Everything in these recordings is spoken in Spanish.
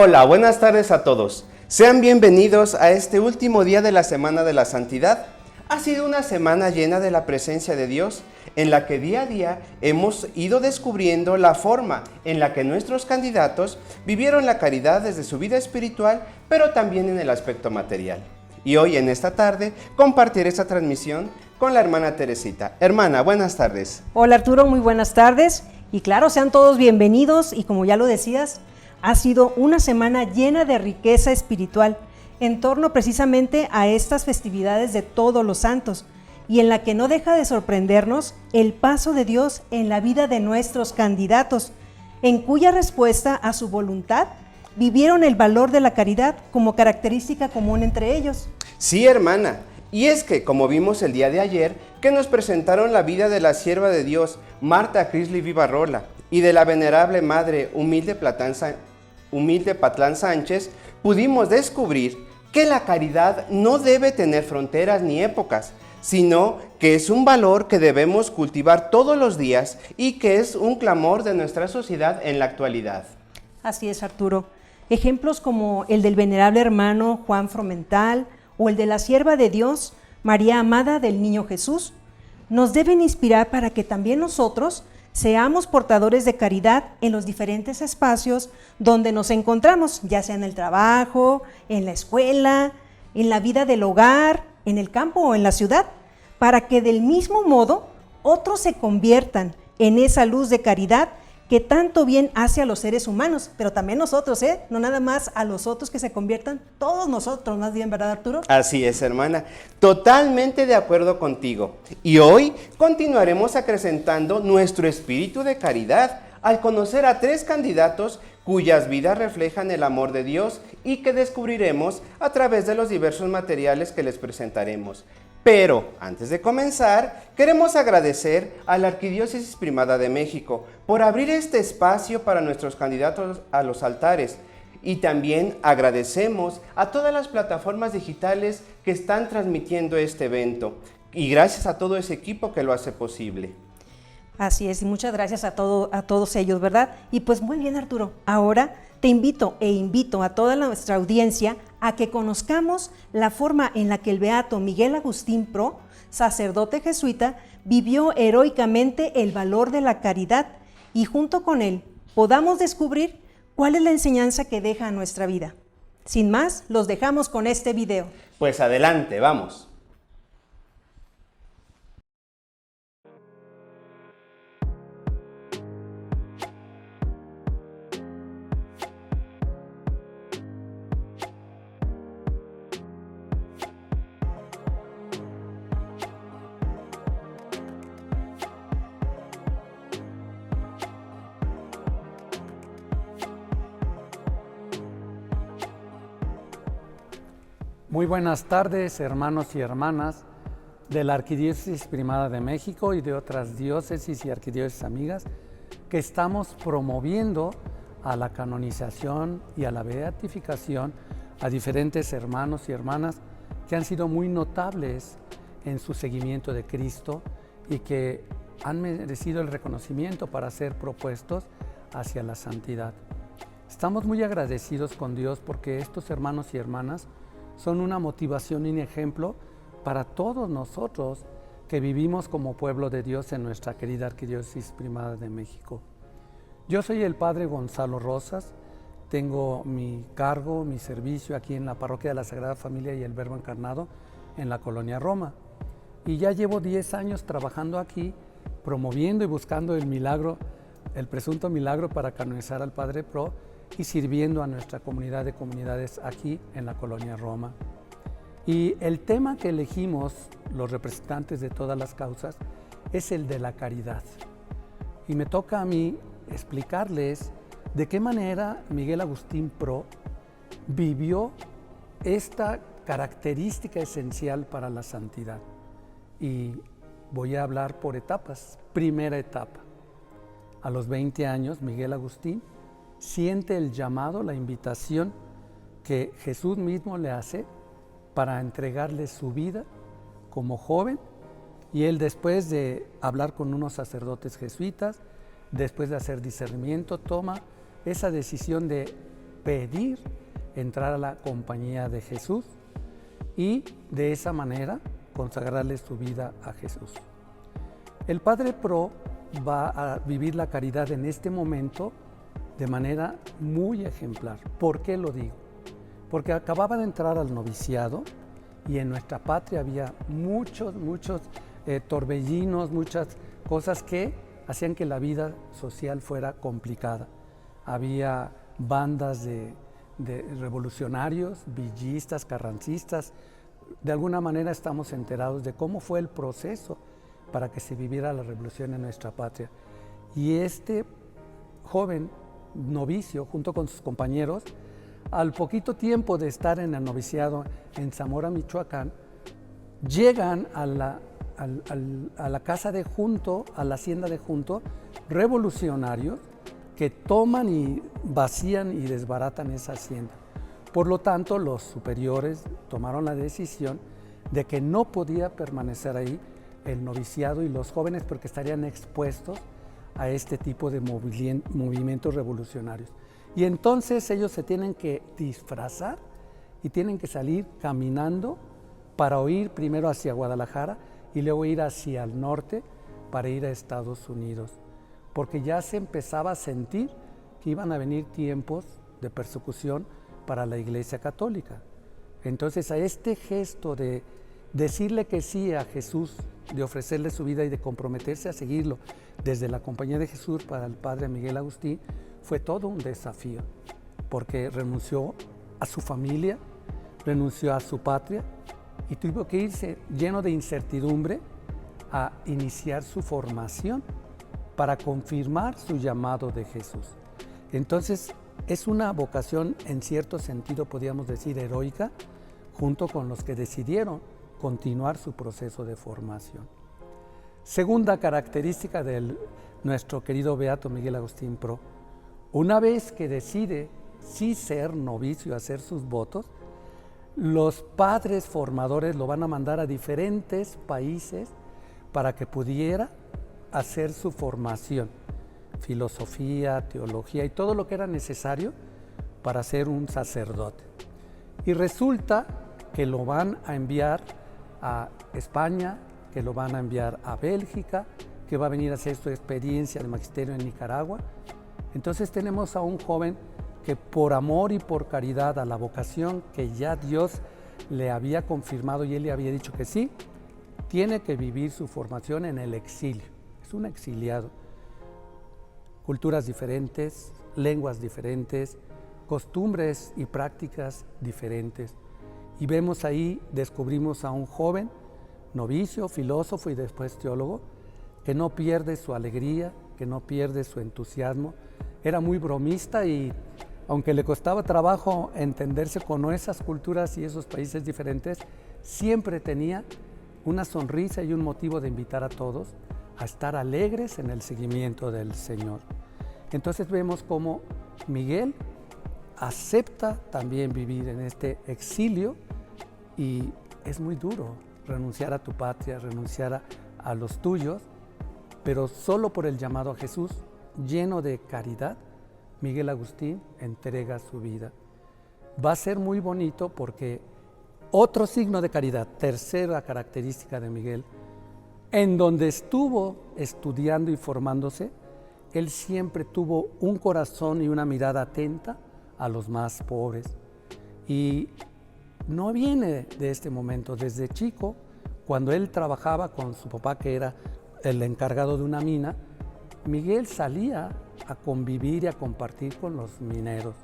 Hola, buenas tardes a todos. Sean bienvenidos a este último día de la Semana de la Santidad. Ha sido una semana llena de la presencia de Dios, en la que día a día hemos ido descubriendo la forma en la que nuestros candidatos vivieron la caridad desde su vida espiritual, pero también en el aspecto material. Y hoy en esta tarde compartiré esta transmisión con la hermana Teresita. Hermana, buenas tardes. Hola Arturo, muy buenas tardes. Y claro, sean todos bienvenidos y como ya lo decías, ha sido una semana llena de riqueza espiritual en torno precisamente a estas festividades de todos los santos y en la que no deja de sorprendernos el paso de Dios en la vida de nuestros candidatos, en cuya respuesta a su voluntad vivieron el valor de la caridad como característica común entre ellos. Sí, hermana, y es que, como vimos el día de ayer, que nos presentaron la vida de la sierva de Dios, Marta Crisly Vivarrola, y de la venerable madre Humilde Patlán Sánchez, pudimos descubrir que la caridad no debe tener fronteras ni épocas, sino que es un valor que debemos cultivar todos los días y que es un clamor de nuestra sociedad en la actualidad. Así es, Arturo. Ejemplos como el del venerable hermano Juan Fromental o el de la sierva de Dios, María Amada del Niño Jesús, nos deben inspirar para que también nosotros seamos portadores de caridad en los diferentes espacios donde nos encontramos, ya sea en el trabajo, en la escuela, en la vida del hogar, en el campo o en la ciudad, para que del mismo modo otros se conviertan en esa luz de caridad que tanto bien hace a los seres humanos, pero también nosotros, no nada más a los otros que se conviertan, todos nosotros, más bien, ¿verdad, Arturo? Así es, hermana, totalmente de acuerdo contigo. Y hoy continuaremos acrecentando nuestro espíritu de caridad al conocer a 3 candidatos cuyas vidas reflejan el amor de Dios y que descubriremos a través de los diversos materiales que les presentaremos. Pero, antes de comenzar, queremos agradecer a la Arquidiócesis Primada de México por abrir este espacio para nuestros candidatos a los altares. Y también agradecemos a todas las plataformas digitales que están transmitiendo este evento. Y gracias a todo ese equipo que lo hace posible. Así es, y muchas gracias a todos ellos, ¿verdad? Y pues muy bien, Arturo, ahora te invito a toda nuestra audiencia a que conozcamos la forma en la que el beato Miguel Agustín Pro, sacerdote jesuita, vivió heroicamente el valor de la caridad y junto con él podamos descubrir cuál es la enseñanza que deja a nuestra vida. Sin más, los dejamos con este video. Pues adelante, vamos. Muy buenas tardes, hermanos y hermanas de la Arquidiócesis Primada de México y de otras diócesis y arquidiócesis amigas que estamos promoviendo a la canonización y a la beatificación a diferentes hermanos y hermanas que han sido muy notables en su seguimiento de Cristo y que han merecido el reconocimiento para ser propuestos hacia la santidad. Estamos muy agradecidos con Dios porque estos hermanos y hermanas son una motivación y un ejemplo para todos nosotros que vivimos como pueblo de Dios en nuestra querida Arquidiócesis Primada de México. Yo soy el Padre Gonzalo Rosas, tengo mi cargo, mi servicio aquí en la Parroquia de la Sagrada Familia y el Verbo Encarnado en la Colonia Roma. Y ya llevo 10 años trabajando aquí, promoviendo y buscando el milagro, el presunto milagro para canonizar al Padre Pro y sirviendo a nuestra comunidad de comunidades aquí en la Colonia Roma. Y el tema que elegimos los representantes de todas las causas es el de la caridad. Y me toca a mí explicarles de qué manera Miguel Agustín Pro vivió esta característica esencial para la santidad. Y voy a hablar por etapas. Primera etapa. A los 20 años, Miguel Agustín siente el llamado, la invitación que Jesús mismo le hace para entregarle su vida como joven, y él, después de hablar con unos sacerdotes jesuitas, después de hacer discernimiento, toma esa decisión de pedir entrar a la compañía de Jesús y de esa manera consagrarle su vida a Jesús. El Padre Pro va a vivir la caridad en este momento de manera muy ejemplar. ¿Por qué lo digo? Porque acababa de entrar al noviciado y en nuestra patria había muchos torbellinos, muchas cosas que hacían que la vida social fuera complicada. Había bandas de revolucionarios, villistas, carrancistas. De alguna manera estamos enterados de cómo fue el proceso para que se viviera la revolución en nuestra patria. Y este joven novicio, junto con sus compañeros, al poquito tiempo de estar en el noviciado en Zamora, Michoacán, llegan a la casa de Junto, a la hacienda de Junto, revolucionarios que toman y vacían y desbaratan esa hacienda. Por lo tanto, los superiores tomaron la decisión de que no podía permanecer ahí el noviciado y los jóvenes porque estarían expuestos a este tipo de movimientos revolucionarios. Y entonces ellos se tienen que disfrazar y tienen que salir caminando para ir primero hacia Guadalajara y luego ir hacia el norte para ir a Estados Unidos, porque ya se empezaba a sentir que iban a venir tiempos de persecución para la Iglesia Católica. Entonces a este gesto de decirle que sí a Jesús, de ofrecerle su vida y de comprometerse a seguirlo desde la compañía de Jesús para el padre Miguel Agustín, fue todo un desafío, porque renunció a su familia, renunció a su patria y tuvo que irse lleno de incertidumbre a iniciar su formación para confirmar su llamado de Jesús. Entonces, es una vocación, en cierto sentido, podríamos decir, heroica, junto con los que decidieron continuar su proceso de formación. Segunda característica de nuestro querido beato Miguel Agustín Pro: una vez que decide sí ser novicio, hacer sus votos, los padres formadores lo van a mandar a diferentes países para que pudiera hacer su formación, filosofía, teología y todo lo que era necesario para ser un sacerdote. Y resulta que lo van a enviar a España, que lo van a enviar a Bélgica, que va a venir a hacer su experiencia de magisterio en Nicaragua. Entonces tenemos a un joven que por amor y por caridad a la vocación que ya Dios le había confirmado y él le había dicho que sí, tiene que vivir su formación en el exilio. Es un exiliado. Culturas diferentes, lenguas diferentes, costumbres y prácticas diferentes. Y vemos ahí, descubrimos a un joven novicio, filósofo y después teólogo, que no pierde su alegría, que no pierde su entusiasmo. Era muy bromista y aunque le costaba trabajo entenderse con esas culturas y esos países diferentes, siempre tenía una sonrisa y un motivo de invitar a todos a estar alegres en el seguimiento del Señor. Entonces vemos cómo Miguel acepta también vivir en este exilio y es muy duro renunciar a tu patria, renunciar a los tuyos, pero solo por el llamado a Jesús, lleno de caridad, Miguel Agustín entrega su vida. Va a ser muy bonito porque otro signo de caridad, tercera característica de Miguel, en donde estuvo estudiando y formándose, él siempre tuvo un corazón y una mirada atenta a los más pobres. Y no viene de este momento. Desde chico, cuando él trabajaba con su papá, que era el encargado de una mina, Miguel salía a convivir y a compartir con los mineros.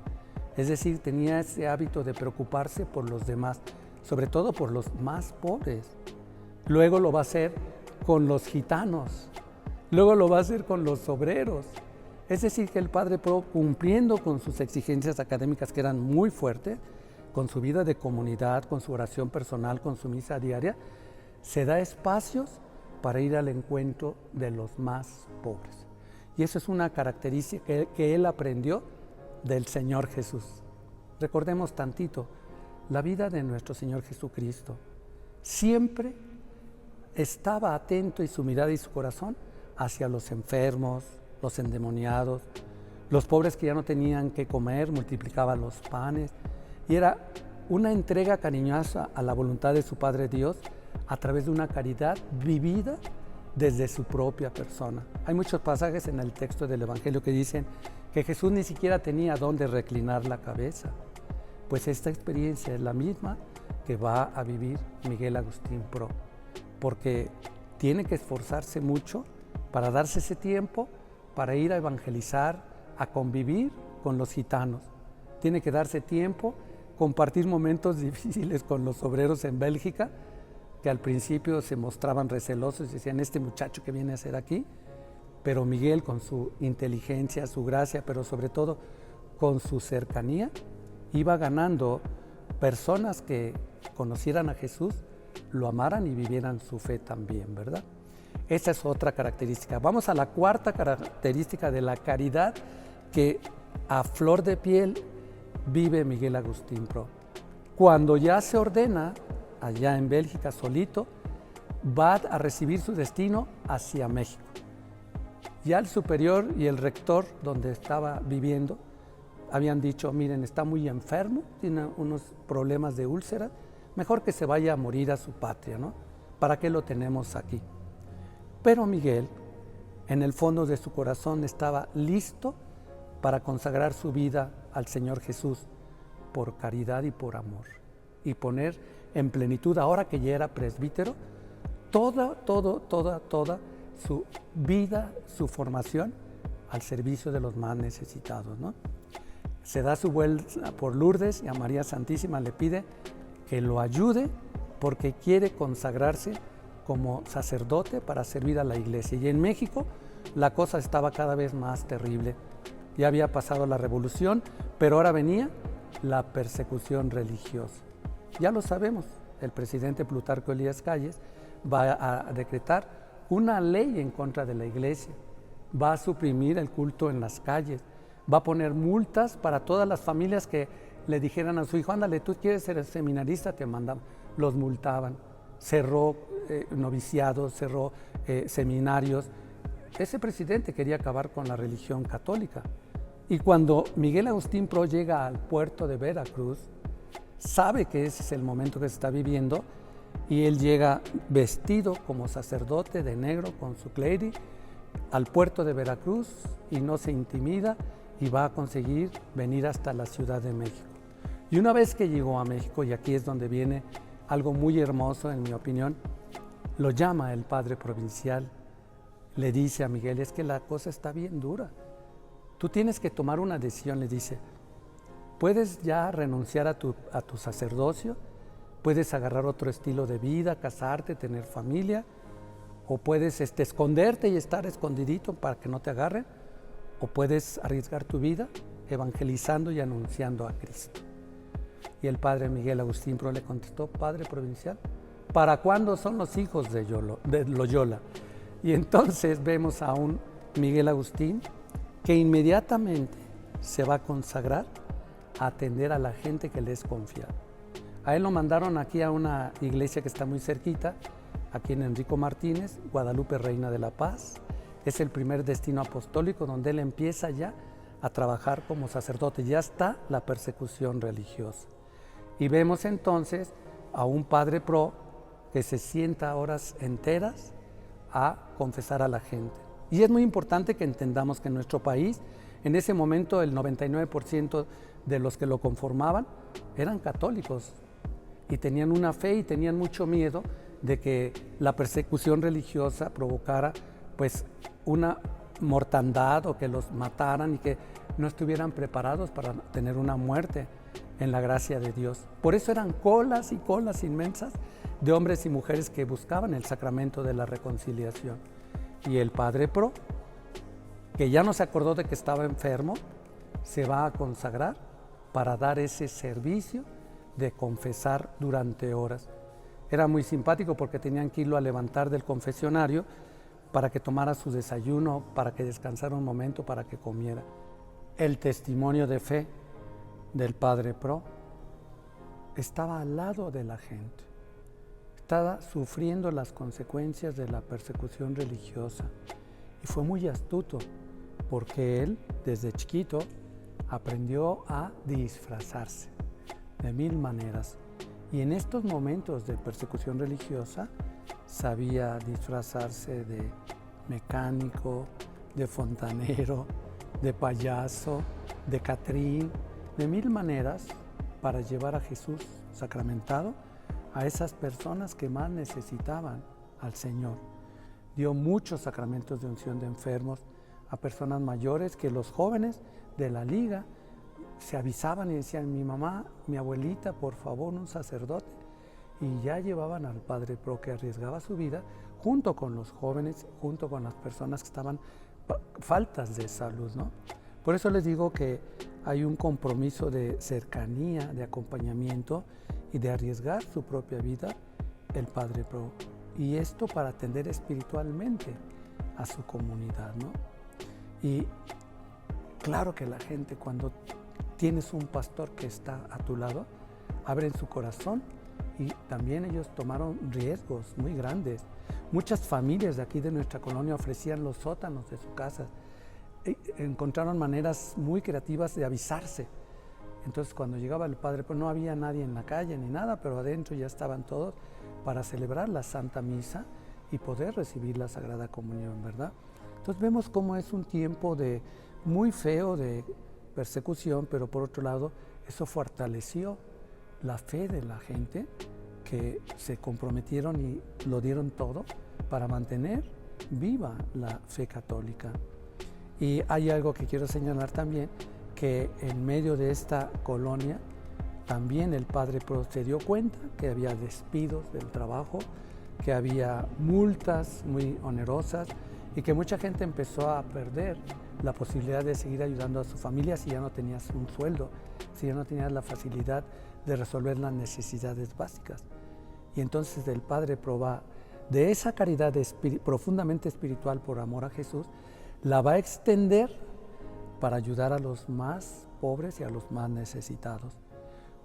Es decir, tenía ese hábito de preocuparse por los demás, sobre todo por los más pobres. Luego lo va a hacer con los gitanos, luego lo va a hacer con los obreros. Es decir, que el Padre Pro, cumpliendo con sus exigencias académicas que eran muy fuertes, con su vida de comunidad, con su oración personal, con su misa diaria, se da espacios para ir al encuentro de los más pobres. Y eso es una característica que él aprendió del Señor Jesús. Recordemos tantito la vida de nuestro Señor Jesucristo. Siempre estaba atento y su mirada y su corazón hacia los enfermos, los endemoniados, Los pobres que ya no tenían que comer, multiplicaba los panes. Y era una entrega cariñosa a la voluntad de su Padre Dios a través de una caridad vivida desde su propia persona. Hay muchos pasajes en el texto del Evangelio que dicen que Jesús ni siquiera tenía dónde reclinar la cabeza. Pues esta experiencia es la misma que va a vivir Miguel Agustín Pro, porque tiene que esforzarse mucho para darse ese tiempo para ir a evangelizar, a convivir con los gitanos. Tiene que darse tiempo, compartir momentos difíciles con los obreros en Bélgica, que al principio se mostraban recelosos y decían, este muchacho que viene a hacer aquí, pero Miguel con su inteligencia, su gracia, pero sobre todo con su cercanía, iba ganando personas que conocieran a Jesús, lo amaran y vivieran su fe también, ¿verdad? Esa es otra característica. Vamos a la cuarta característica de la caridad que a flor de piel vive Miguel Agustín Pro. Cuando ya se ordena, allá en Bélgica solito, va a recibir su destino hacia México. Ya el superior y el rector donde estaba viviendo habían dicho, miren, está muy enfermo, tiene unos problemas de úlcera, mejor que se vaya a morir a su patria, ¿no? ¿Para qué lo tenemos aquí? Pero Miguel, en el fondo de su corazón, estaba listo para consagrar su vida al Señor Jesús por caridad y por amor, y poner en plenitud, ahora que ya era presbítero, toda su vida, su formación al servicio de los más necesitados, ¿no? Se da su vuelta por Lourdes y a María Santísima le pide que lo ayude porque quiere consagrarse como sacerdote para servir a la iglesia. Y en México la cosa estaba cada vez más terrible. Ya había pasado la revolución, pero ahora venía la persecución religiosa. Ya lo sabemos, el presidente Plutarco Elías Calles va a decretar una ley en contra de la iglesia, va a suprimir el culto en las calles, va a poner multas para todas las familias que le dijeran a su hijo, ándale, tú quieres ser seminarista, te mandan, los multaban, cerró noviciados, cerró seminarios. Ese presidente quería acabar con la religión católica. Y cuando Miguel Agustín Pro llega al puerto de Veracruz, sabe que ese es el momento que se está viviendo y él llega vestido como sacerdote de negro con su clérigo al puerto de Veracruz y no se intimida y va a conseguir venir hasta la Ciudad de México. Y una vez que llegó a México, y aquí es donde viene algo muy hermoso en mi opinión, lo llama el padre provincial, le dice a Miguel, es que la cosa está bien dura, tú tienes que tomar una decisión, le dice, puedes ya renunciar a tu sacerdocio, puedes agarrar otro estilo de vida, casarte, tener familia, o puedes esconderte y estar escondidito para que no te agarren, o puedes arriesgar tu vida evangelizando y anunciando a Cristo. Y el padre Miguel Agustín Pro le contestó, padre provincial, ¿para cuándo son los hijos de Loyola? Y entonces vemos a un Miguel Agustín que inmediatamente se va a consagrar a atender a la gente que le es confiada. A él lo mandaron aquí a una iglesia que está muy cerquita, aquí en Enrico Martínez, Guadalupe Reina de la Paz. Es el primer destino apostólico donde él empieza ya a trabajar como sacerdote. Ya está la persecución religiosa. Y vemos entonces a un padre pro que se sienta horas enteras a confesar a la gente. Y es muy importante que entendamos que en nuestro país, en ese momento el 99% de los que lo conformaban eran católicos y tenían una fe y tenían mucho miedo de que la persecución religiosa provocara pues una mortandad o que los mataran y que no estuvieran preparados para tener una muerte en la gracia de Dios. Por eso eran colas y colas inmensas de hombres y mujeres que buscaban el sacramento de la reconciliación. Y el padre Pro, que ya no se acordó de que estaba enfermo, se va a consagrar para dar ese servicio de confesar durante horas. Era muy simpático porque tenían que irlo a levantar del confesionario para que tomara su desayuno, para que descansara un momento, para que comiera. El testimonio de fe del padre Pro estaba al lado de la gente, estaba sufriendo las consecuencias de la persecución religiosa y fue muy astuto porque él desde chiquito aprendió a disfrazarse de mil maneras. Y en estos momentos de persecución religiosa sabía disfrazarse de mecánico, de fontanero, de payaso, de catrín, de mil maneras para llevar a Jesús sacramentado a esas personas que más necesitaban al Señor. Dio muchos sacramentos de unción de enfermos a personas mayores que los jóvenes de la liga se avisaban y decían: mi mamá, mi abuelita, por favor, un sacerdote. Y ya llevaban al Padre Pro, que arriesgaba su vida junto con los jóvenes, junto con las personas que estaban faltas de salud, ¿no? Por eso les digo que hay un compromiso de cercanía, de acompañamiento y de arriesgar su propia vida el Padre Pro. Y esto para atender espiritualmente a su comunidad, ¿no? Y claro que la gente, cuando tienes un pastor que está a tu lado, abren su corazón, y también ellos tomaron riesgos muy grandes. Muchas familias de aquí de nuestra colonia ofrecían los sótanos de su casa. Encontraron maneras muy creativas de avisarse. Entonces, cuando llegaba el Padre, pues no había nadie en la calle ni nada, pero adentro ya estaban todos para celebrar la Santa Misa y poder recibir la Sagrada Comunión, ¿verdad? Entonces vemos cómo es un tiempo muy feo de persecución, pero por otro lado, eso fortaleció la fe de la gente, que se comprometieron y lo dieron todo para mantener viva la fe católica. Y hay algo que quiero señalar también, que en medio de esta colonia también el Padre Pro se dio cuenta que había despidos del trabajo, que había multas muy onerosas y que mucha gente empezó a perder la posibilidad de seguir ayudando a su familia si ya no tenías un sueldo, si ya no tenías la facilidad de resolver las necesidades básicas. Y entonces el Padre Pro va, de esa caridad profundamente espiritual por amor a Jesús, la va a extender para ayudar a los más pobres y a los más necesitados.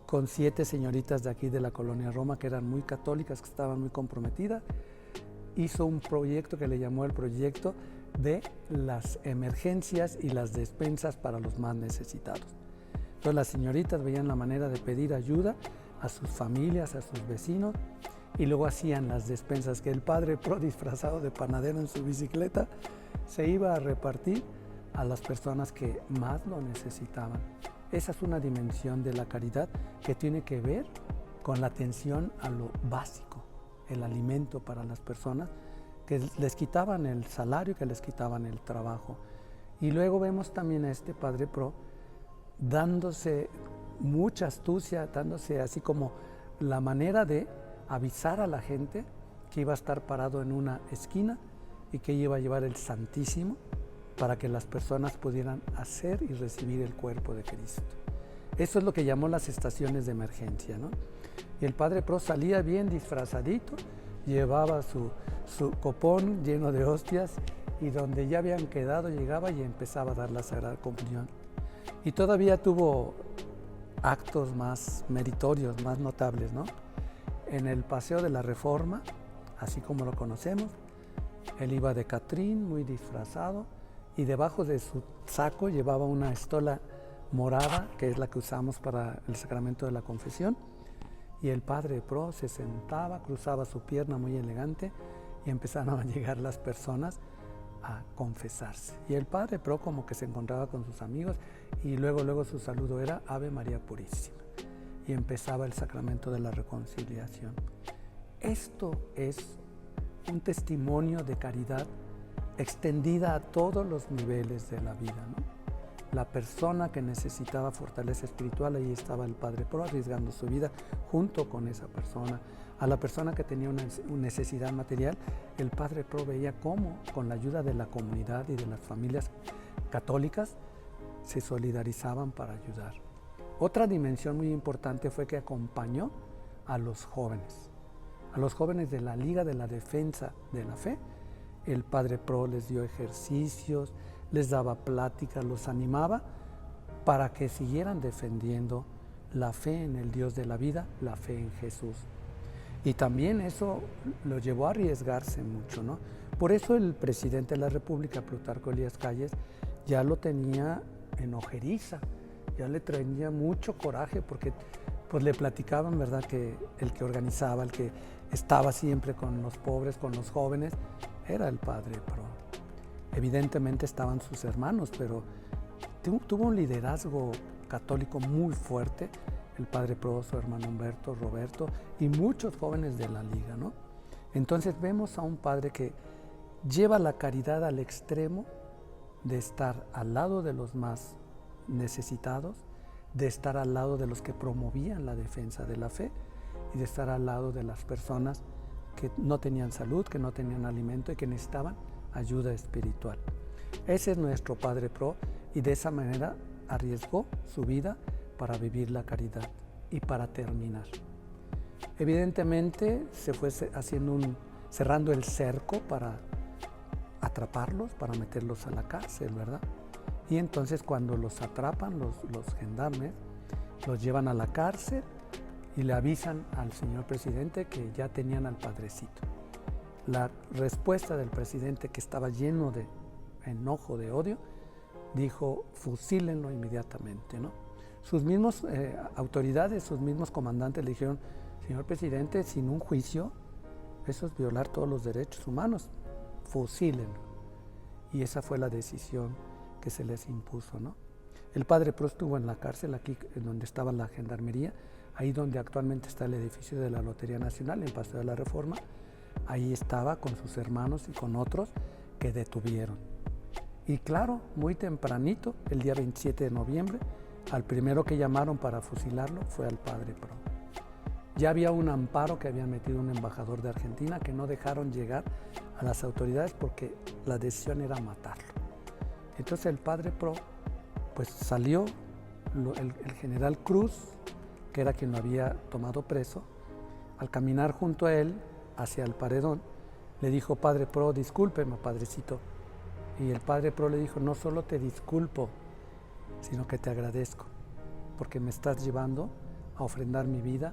Con 7 señoritas de aquí de la colonia Roma, que eran muy católicas, que estaban muy comprometidas, hizo un proyecto que le llamó el proyecto de las emergencias y las despensas para los más necesitados. Entonces las señoritas veían la manera de pedir ayuda a sus familias, a sus vecinos, y luego hacían las despensas que el Padre Pro, disfrazado de panadero en su bicicleta, se iba a repartir a las personas que más lo necesitaban. Esa es una dimensión de la caridad que tiene que ver con la atención a lo básico, el alimento para las personas que les quitaban el salario, que les quitaban el trabajo. Y luego vemos también a este Padre Pro dándose mucha astucia, dándose así como la manera de avisar a la gente que iba a estar parado en una esquina y que iba a llevar el Santísimo para que las personas pudieran hacer y recibir el cuerpo de Cristo. Eso es lo que llamó las estaciones de emergencia, ¿no? Y el Padre Pro salía bien disfrazadito, llevaba su copón lleno de hostias, y donde ya habían quedado llegaba y empezaba a dar la Sagrada Comunión. Y todavía tuvo actos más meritorios, más notables, ¿no? En el Paseo de la Reforma, así como lo conocemos, él iba de catrín, muy disfrazado, y debajo de su saco llevaba una estola morada, que es la que usamos para el sacramento de la confesión, y el Padre Pro se sentaba, cruzaba su pierna muy elegante, y empezaron a llegar las personas a confesarse. Y el Padre Pro como que se encontraba con sus amigos, y luego su saludo era Ave María Purísima, y empezaba el sacramento de la reconciliación. Esto es un testimonio de caridad extendida a todos los niveles de la vida, ¿no? La persona que necesitaba fortaleza espiritual, ahí estaba el Padre Pro arriesgando su vida junto con esa persona. A la persona que tenía una necesidad material, el Padre Pro veía cómo, con la ayuda de la comunidad y de las familias católicas, se solidarizaban para ayudar. Otra dimensión muy importante fue que acompañó a los jóvenes de la Liga de la Defensa de la Fe. El Padre Pro les dio ejercicios, les daba pláticas, los animaba para que siguieran defendiendo la fe en el Dios de la vida, la fe en Jesús. Y también eso lo llevó a arriesgarse mucho, ¿no? Por eso el presidente de la República, Plutarco Elías Calles, ya lo tenía en ojeriza, ya le traía mucho coraje porque pues le platicaban, ¿verdad?, que el que organizaba, el que estaba siempre con los pobres, con los jóvenes, era el padre Pro. Evidentemente estaban sus hermanos, pero tuvo un liderazgo católico muy fuerte, el padre Pro, su hermano Humberto, Roberto y muchos jóvenes de la liga, ¿no? Entonces vemos a un padre que lleva la caridad al extremo de estar al lado de los más necesitados, de estar al lado de los que promovían la defensa de la fe y de estar al lado de las personas que no tenían salud, que no tenían alimento y que necesitaban ayuda espiritual. Ese es nuestro Padre Pro y de esa manera arriesgó su vida para vivir la caridad y para terminar. Evidentemente se fue cerrando el cerco para atraparlos, para meterlos a la cárcel, ¿verdad? Y entonces cuando los atrapan los gendarmes, los llevan a la cárcel y le avisan al señor presidente que ya tenían al padrecito. La respuesta del presidente, que estaba lleno de enojo, de odio, dijo: fusílenlo inmediatamente, ¿no? Sus mismos autoridades, sus mismos comandantes le dijeron: señor presidente, sin un juicio, eso es violar todos los derechos humanos, fusílenlo. Y esa fue la decisión que se les impuso, ¿no? El padre Pro estuvo en la cárcel, aquí donde estaba la gendarmería, ahí donde actualmente está el edificio de la Lotería Nacional, en Paseo de la Reforma. Ahí estaba con sus hermanos y con otros que detuvieron. Y claro, muy tempranito, el día 27 de noviembre, al primero que llamaron para fusilarlo fue al padre Pro. Ya había un amparo que había metido un embajador de Argentina que no dejaron llegar a las autoridades porque la decisión era matarlo. Entonces el padre Pro pues salió, el general Cruz, que era quien lo había tomado preso, al caminar junto a él hacia el paredón, le dijo: padre Pro, discúlpeme, padrecito. Y el padre Pro le dijo: no solo te disculpo, sino que te agradezco, porque me estás llevando a ofrendar mi vida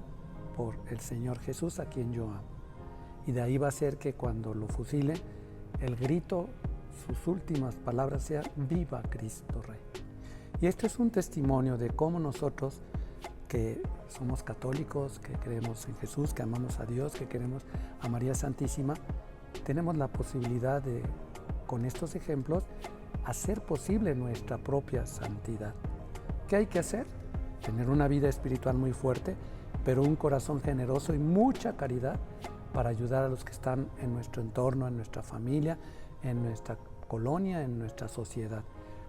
por el Señor Jesús, a quien yo amo. Y de ahí va a ser que cuando lo fusilen, el grito, sus últimas palabras sean: viva Cristo Rey. Y esto es un testimonio de cómo nosotros, que somos católicos, que creemos en Jesús, que amamos a Dios, que queremos a María Santísima, tenemos la posibilidad de, con estos ejemplos, hacer posible nuestra propia santidad. ¿Qué hay que hacer? Tener una vida espiritual muy fuerte, pero un corazón generoso y mucha caridad para ayudar a los que están en nuestro entorno, en nuestra familia, en nuestra colonia, en nuestra sociedad.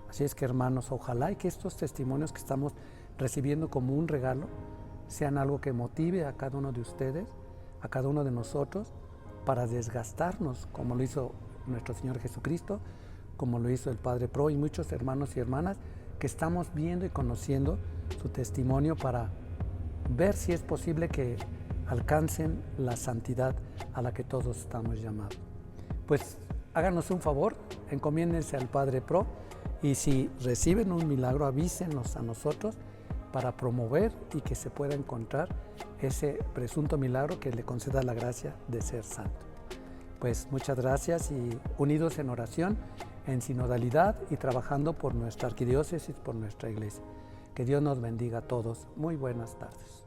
Así es que, hermanos, ojalá y que estos testimonios que estamos recibiendo como un regalo sean algo que motive a cada uno de ustedes, a cada uno de nosotros, para desgastarnos, como lo hizo nuestro Señor Jesucristo, como lo hizo el Padre Pro y muchos hermanos y hermanas que estamos viendo y conociendo su testimonio, para ver si es posible que alcancen la santidad a la que todos estamos llamados. Pues háganos un favor, encomiéndense al Padre Pro, y si reciben un milagro, avísenos a nosotros para promover y que se pueda encontrar ese presunto milagro que le conceda la gracia de ser santo. Pues muchas gracias, y unidos en oración, en sinodalidad y trabajando por nuestra arquidiócesis, por nuestra iglesia. Que Dios nos bendiga a todos. Muy buenas tardes.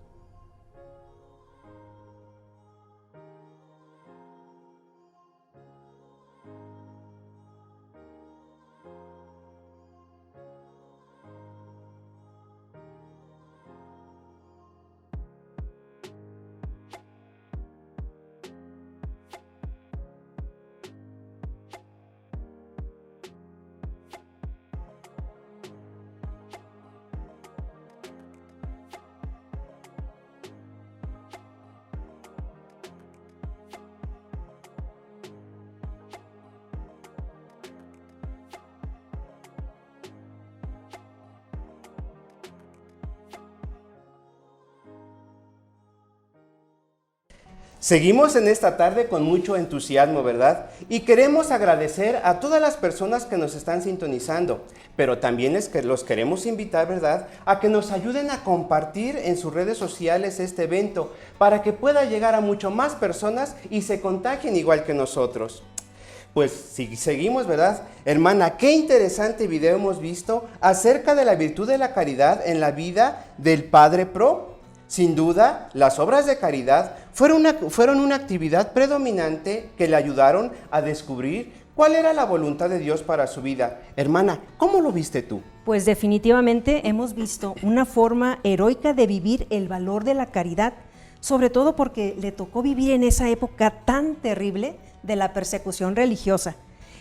Seguimos en esta tarde con mucho entusiasmo, ¿verdad? Y queremos agradecer a todas las personas que nos están sintonizando, pero también los queremos invitar, ¿verdad?, a que nos ayuden a compartir en sus redes sociales este evento para que pueda llegar a mucho más personas y se contagien igual que nosotros. Pues seguimos, ¿verdad? Hermana, qué interesante video hemos visto acerca de la virtud de la caridad en la vida del Padre Pro. Sin duda, las obras de caridad fueron una actividad predominante que le ayudaron a descubrir cuál era la voluntad de Dios para su vida. Hermana, ¿cómo lo viste tú? Pues definitivamente hemos visto una forma heroica de vivir el valor de la caridad, sobre todo porque le tocó vivir en esa época tan terrible de la persecución religiosa,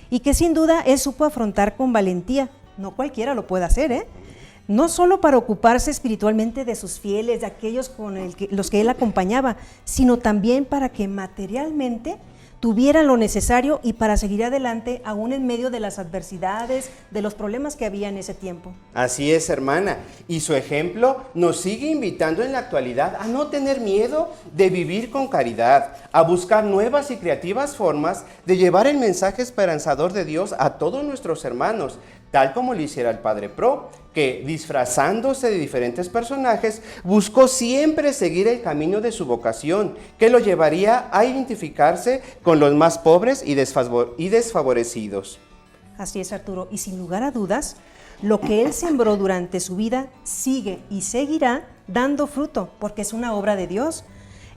y que sin duda él supo afrontar con valentía. No cualquiera lo puede hacer, ¿eh? No solo para ocuparse espiritualmente de sus fieles, de aquellos con los que él acompañaba, sino también para que materialmente tuvieran lo necesario y para seguir adelante aún en medio de las adversidades, de los problemas que había en ese tiempo. Así es, hermana, y su ejemplo nos sigue invitando en la actualidad a no tener miedo de vivir con caridad, a buscar nuevas y creativas formas de llevar el mensaje esperanzador de Dios a todos nuestros hermanos, tal como lo hiciera el Padre Pro, que disfrazándose de diferentes personajes, buscó siempre seguir el camino de su vocación, que lo llevaría a identificarse con los más pobres y desfavorecidos. Así es, Arturo, y sin lugar a dudas, lo que él sembró durante su vida sigue y seguirá dando fruto, porque es una obra de Dios,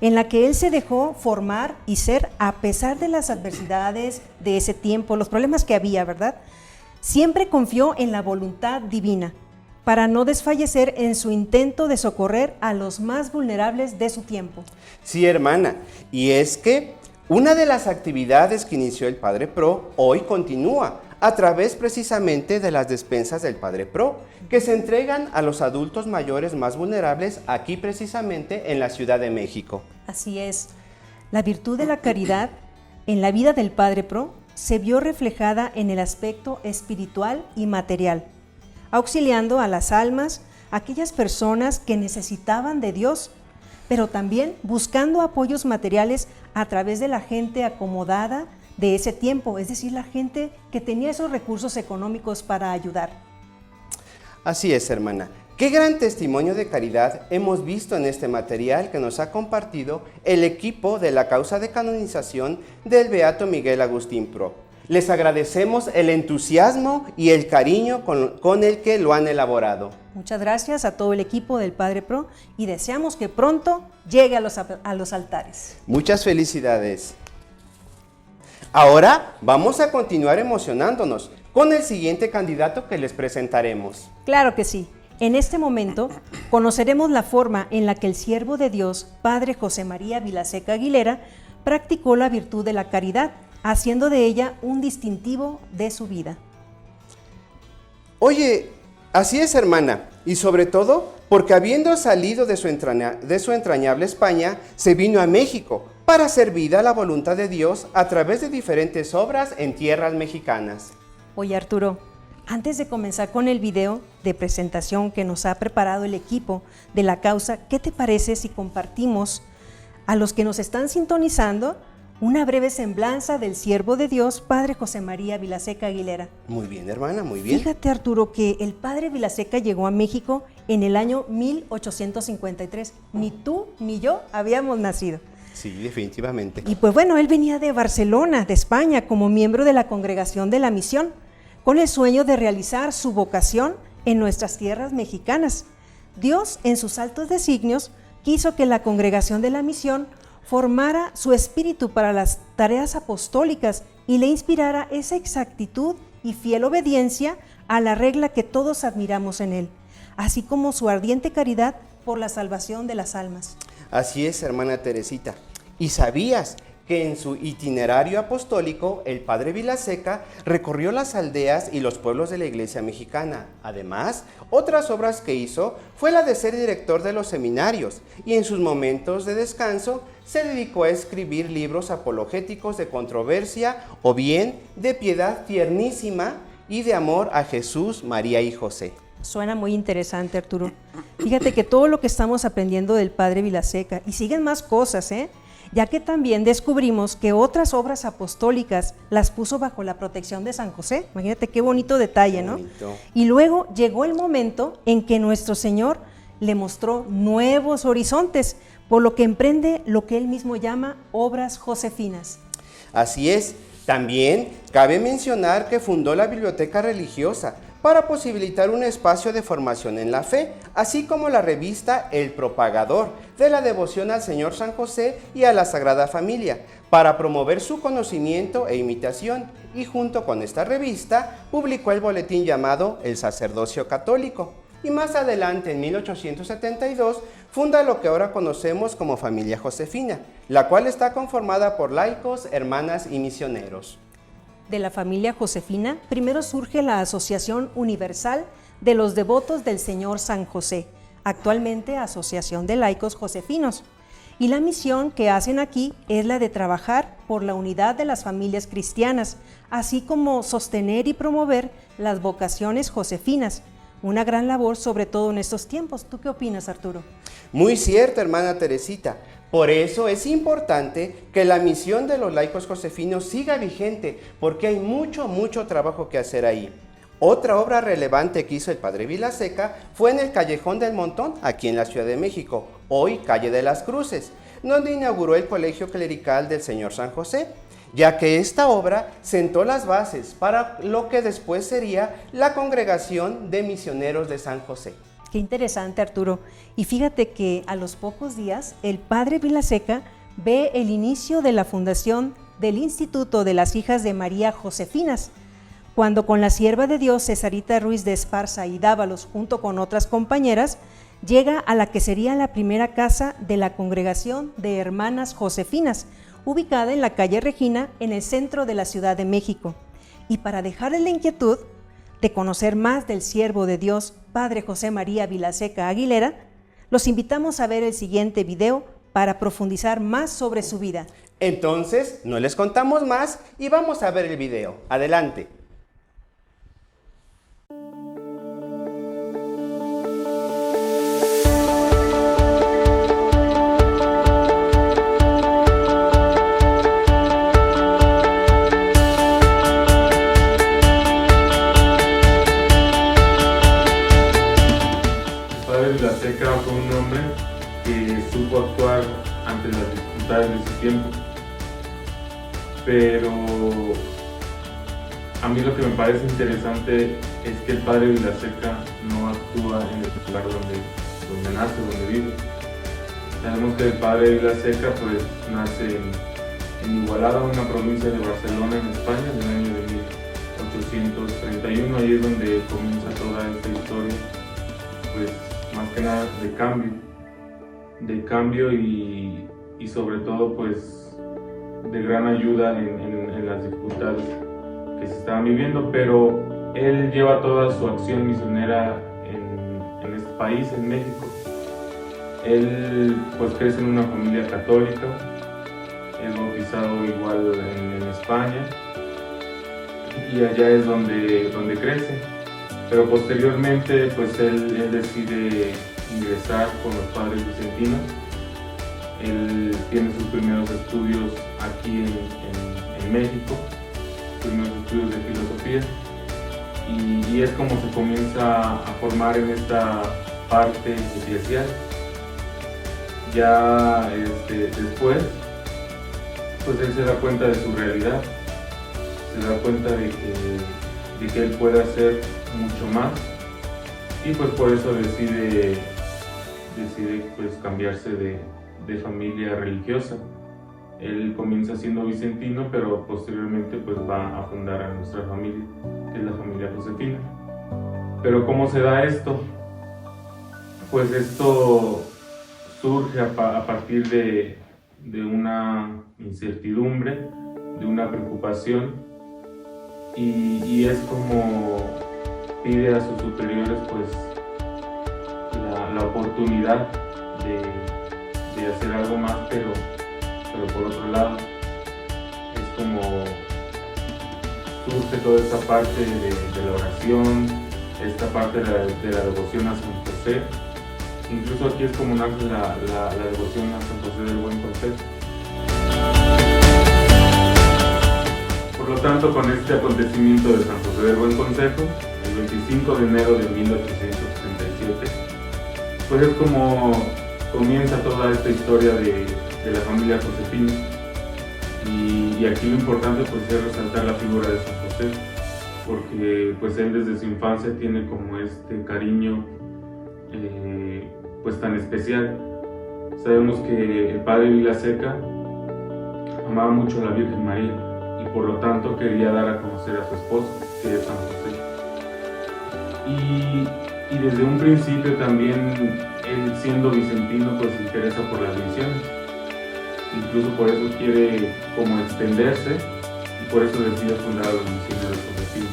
en la que él se dejó formar y ser a pesar de las adversidades de ese tiempo, los problemas que había, ¿verdad? Siempre confió en la voluntad divina para no desfallecer en su intento de socorrer a los más vulnerables de su tiempo. Sí, hermana, y es que una de las actividades que inició el Padre Pro hoy continúa a través precisamente de las despensas del Padre Pro, que se entregan a los adultos mayores más vulnerables aquí precisamente en la Ciudad de México. Así es, la virtud de la caridad en la vida del Padre Pro se vio reflejada en el aspecto espiritual y material, auxiliando a las almas, aquellas personas que necesitaban de Dios, pero también buscando apoyos materiales a través de la gente acomodada de ese tiempo, es decir, la gente que tenía esos recursos económicos para ayudar. Así es, hermana. Qué gran testimonio de caridad hemos visto en este material que nos ha compartido el equipo de la causa de canonización del Beato Miguel Agustín Pro. Les agradecemos el entusiasmo y el cariño con el que lo han elaborado. Muchas gracias a todo el equipo del Padre Pro y deseamos que pronto llegue a los altares. Muchas felicidades. Ahora vamos a continuar emocionándonos con el siguiente candidato que les presentaremos. Claro que sí. En este momento conoceremos la forma en la que el siervo de Dios, Padre José María Vilaseca Aguilera, practicó la virtud de la caridad, haciendo de ella un distintivo de su vida. Oye, así es, hermana, y sobre todo porque habiendo salido de su entrañable España, se vino a México para hacer vida a la voluntad de Dios a través de diferentes obras en tierras mexicanas. Oye, Arturo, antes de comenzar con el video de presentación que nos ha preparado el equipo de la causa, ¿qué te parece si compartimos a los que nos están sintonizando una breve semblanza del siervo de Dios, Padre José María Vilaseca Aguilera? Muy bien, hermana, muy bien. Fíjate, Arturo, que el Padre Vilaseca llegó a México en el año 1853. Ni tú ni yo habíamos nacido. Sí, definitivamente. Y pues bueno, él venía de Barcelona, de España, como miembro de la Congregación de la Misión, con el sueño de realizar su vocación en nuestras tierras mexicanas. Dios, en sus altos designios, quiso que la Congregación de la Misión formara su espíritu para las tareas apostólicas y le inspirara esa exactitud y fiel obediencia a la regla que todos admiramos en él, así como su ardiente caridad por la salvación de las almas. Así es, hermana Teresita. ¿Y sabías que en su itinerario apostólico el Padre Vilaseca recorrió las aldeas y los pueblos de la Iglesia mexicana? Además, otras obras que hizo fue la de ser director de los seminarios y en sus momentos de descanso se dedicó a escribir libros apologéticos de controversia o bien de piedad tiernísima y de amor a Jesús, María y José. Suena muy interesante, Arturo. Fíjate que todo lo que estamos aprendiendo del Padre Vilaseca, y siguen más cosas, ya que también descubrimos que otras obras apostólicas las puso bajo la protección de San José. Imagínate qué bonito detalle, ¿no? Bonito. Y luego llegó el momento en que nuestro Señor le mostró nuevos horizontes, por lo que emprende lo que él mismo llama obras josefinas. Así es, También cabe mencionar que fundó la biblioteca religiosa para posibilitar un espacio de formación en la fe, así como la revista El Propagador, de la devoción al Señor San José y a la Sagrada Familia, para promover su conocimiento e imitación, y junto con esta revista publicó el boletín llamado El Sacerdocio Católico. Y más adelante, en 1872, funda lo que ahora conocemos como Familia Josefina, la cual está conformada por laicos, hermanas y misioneros. De la familia Josefina, primero surge la Asociación Universal de los Devotos del Señor San José, actualmente Asociación de Laicos Josefinos. Y la misión que hacen aquí es la de trabajar por la unidad de las familias cristianas, así como sostener y promover las vocaciones josefinas. Una gran labor, sobre todo en estos tiempos. ¿Tú qué opinas, Arturo? Muy cierto, hermana Teresita. Por eso es importante que la misión de los laicos josefinos siga vigente, porque hay mucho trabajo que hacer ahí. Otra obra relevante que hizo el padre Vilaseca fue en el Callejón del Montón, aquí en la Ciudad de México, hoy Calle de las Cruces, donde inauguró el Colegio Clerical del Señor San José, ya que esta obra sentó las bases para lo que después sería la Congregación de Misioneros de San José. Qué interesante, Arturo. Y fíjate que a los pocos días el padre Vilaseca ve el inicio de la fundación del Instituto de las Hijas de María Josefinas, cuando con la sierva de Dios Cesarita Ruiz de Esparza y Dávalos, junto con otras compañeras, llega a la que sería la primera casa de la Congregación de Hermanas Josefinas, ubicada en la calle Regina, en el centro de la Ciudad de México. Y para dejarles la inquietud de conocer más del siervo de Dios, Padre José María Vilaseca Aguilera, los invitamos a ver el siguiente video para profundizar más sobre su vida. Entonces, no les contamos más y vamos a ver el video. Adelante. Vilaseca fue un hombre que supo actuar ante las dificultades de su tiempo, pero a mí lo que me parece interesante es que el padre Vilaseca no actúa en el lugar donde nace, donde vive. Sabemos que el padre Vilaseca pues nace en Igualada, una provincia de Barcelona, en España, en el año de 1831. Ahí es donde comienza toda esta historia, pues más que nada de cambio y sobre todo pues de gran ayuda en las dificultades que se estaban viviendo, pero él lleva toda su acción misionera en este país, en México. Él pues crece en una familia católica, es bautizado igual en España y allá es donde crece. Pero posteriormente pues él decide ingresar con los padres vicentinos. Él tiene sus primeros estudios aquí en México, sus primeros estudios de filosofía, y es como se comienza a formar en esta parte eclesial. Ya después pues él se da cuenta de su realidad, se da cuenta de que él puede hacer mucho más, y pues por eso decide pues cambiarse de familia religiosa. Él comienza siendo vicentino, pero posteriormente pues va a fundar a nuestra familia, que es la familia Josefina. Pero ¿cómo se da esto? Pues esto surge a partir de una incertidumbre, de una preocupación, y es como pide a sus superiores pues la oportunidad de hacer algo más, pero por otro lado es como surge toda esta parte de la oración, esta parte de la devoción a San José. Incluso aquí es como nace la devoción a San José del Buen Consejo. Por lo tanto, con este acontecimiento de San José del Buen Consejo, el 25 de enero de 1867, pues es como comienza toda esta historia de la familia Josefina. Y aquí lo importante pues es resaltar la figura de San José, porque pues él desde su infancia tiene como este cariño pues tan especial. Sabemos que el padre Vilaseca amaba mucho a la Virgen María y por lo tanto quería dar a conocer a su esposo, que es San José. Y desde un principio también él, siendo vicentino, pues se interesa por las misiones. Incluso por eso quiere como extenderse y por eso decide fundar a los misioneros josefinos.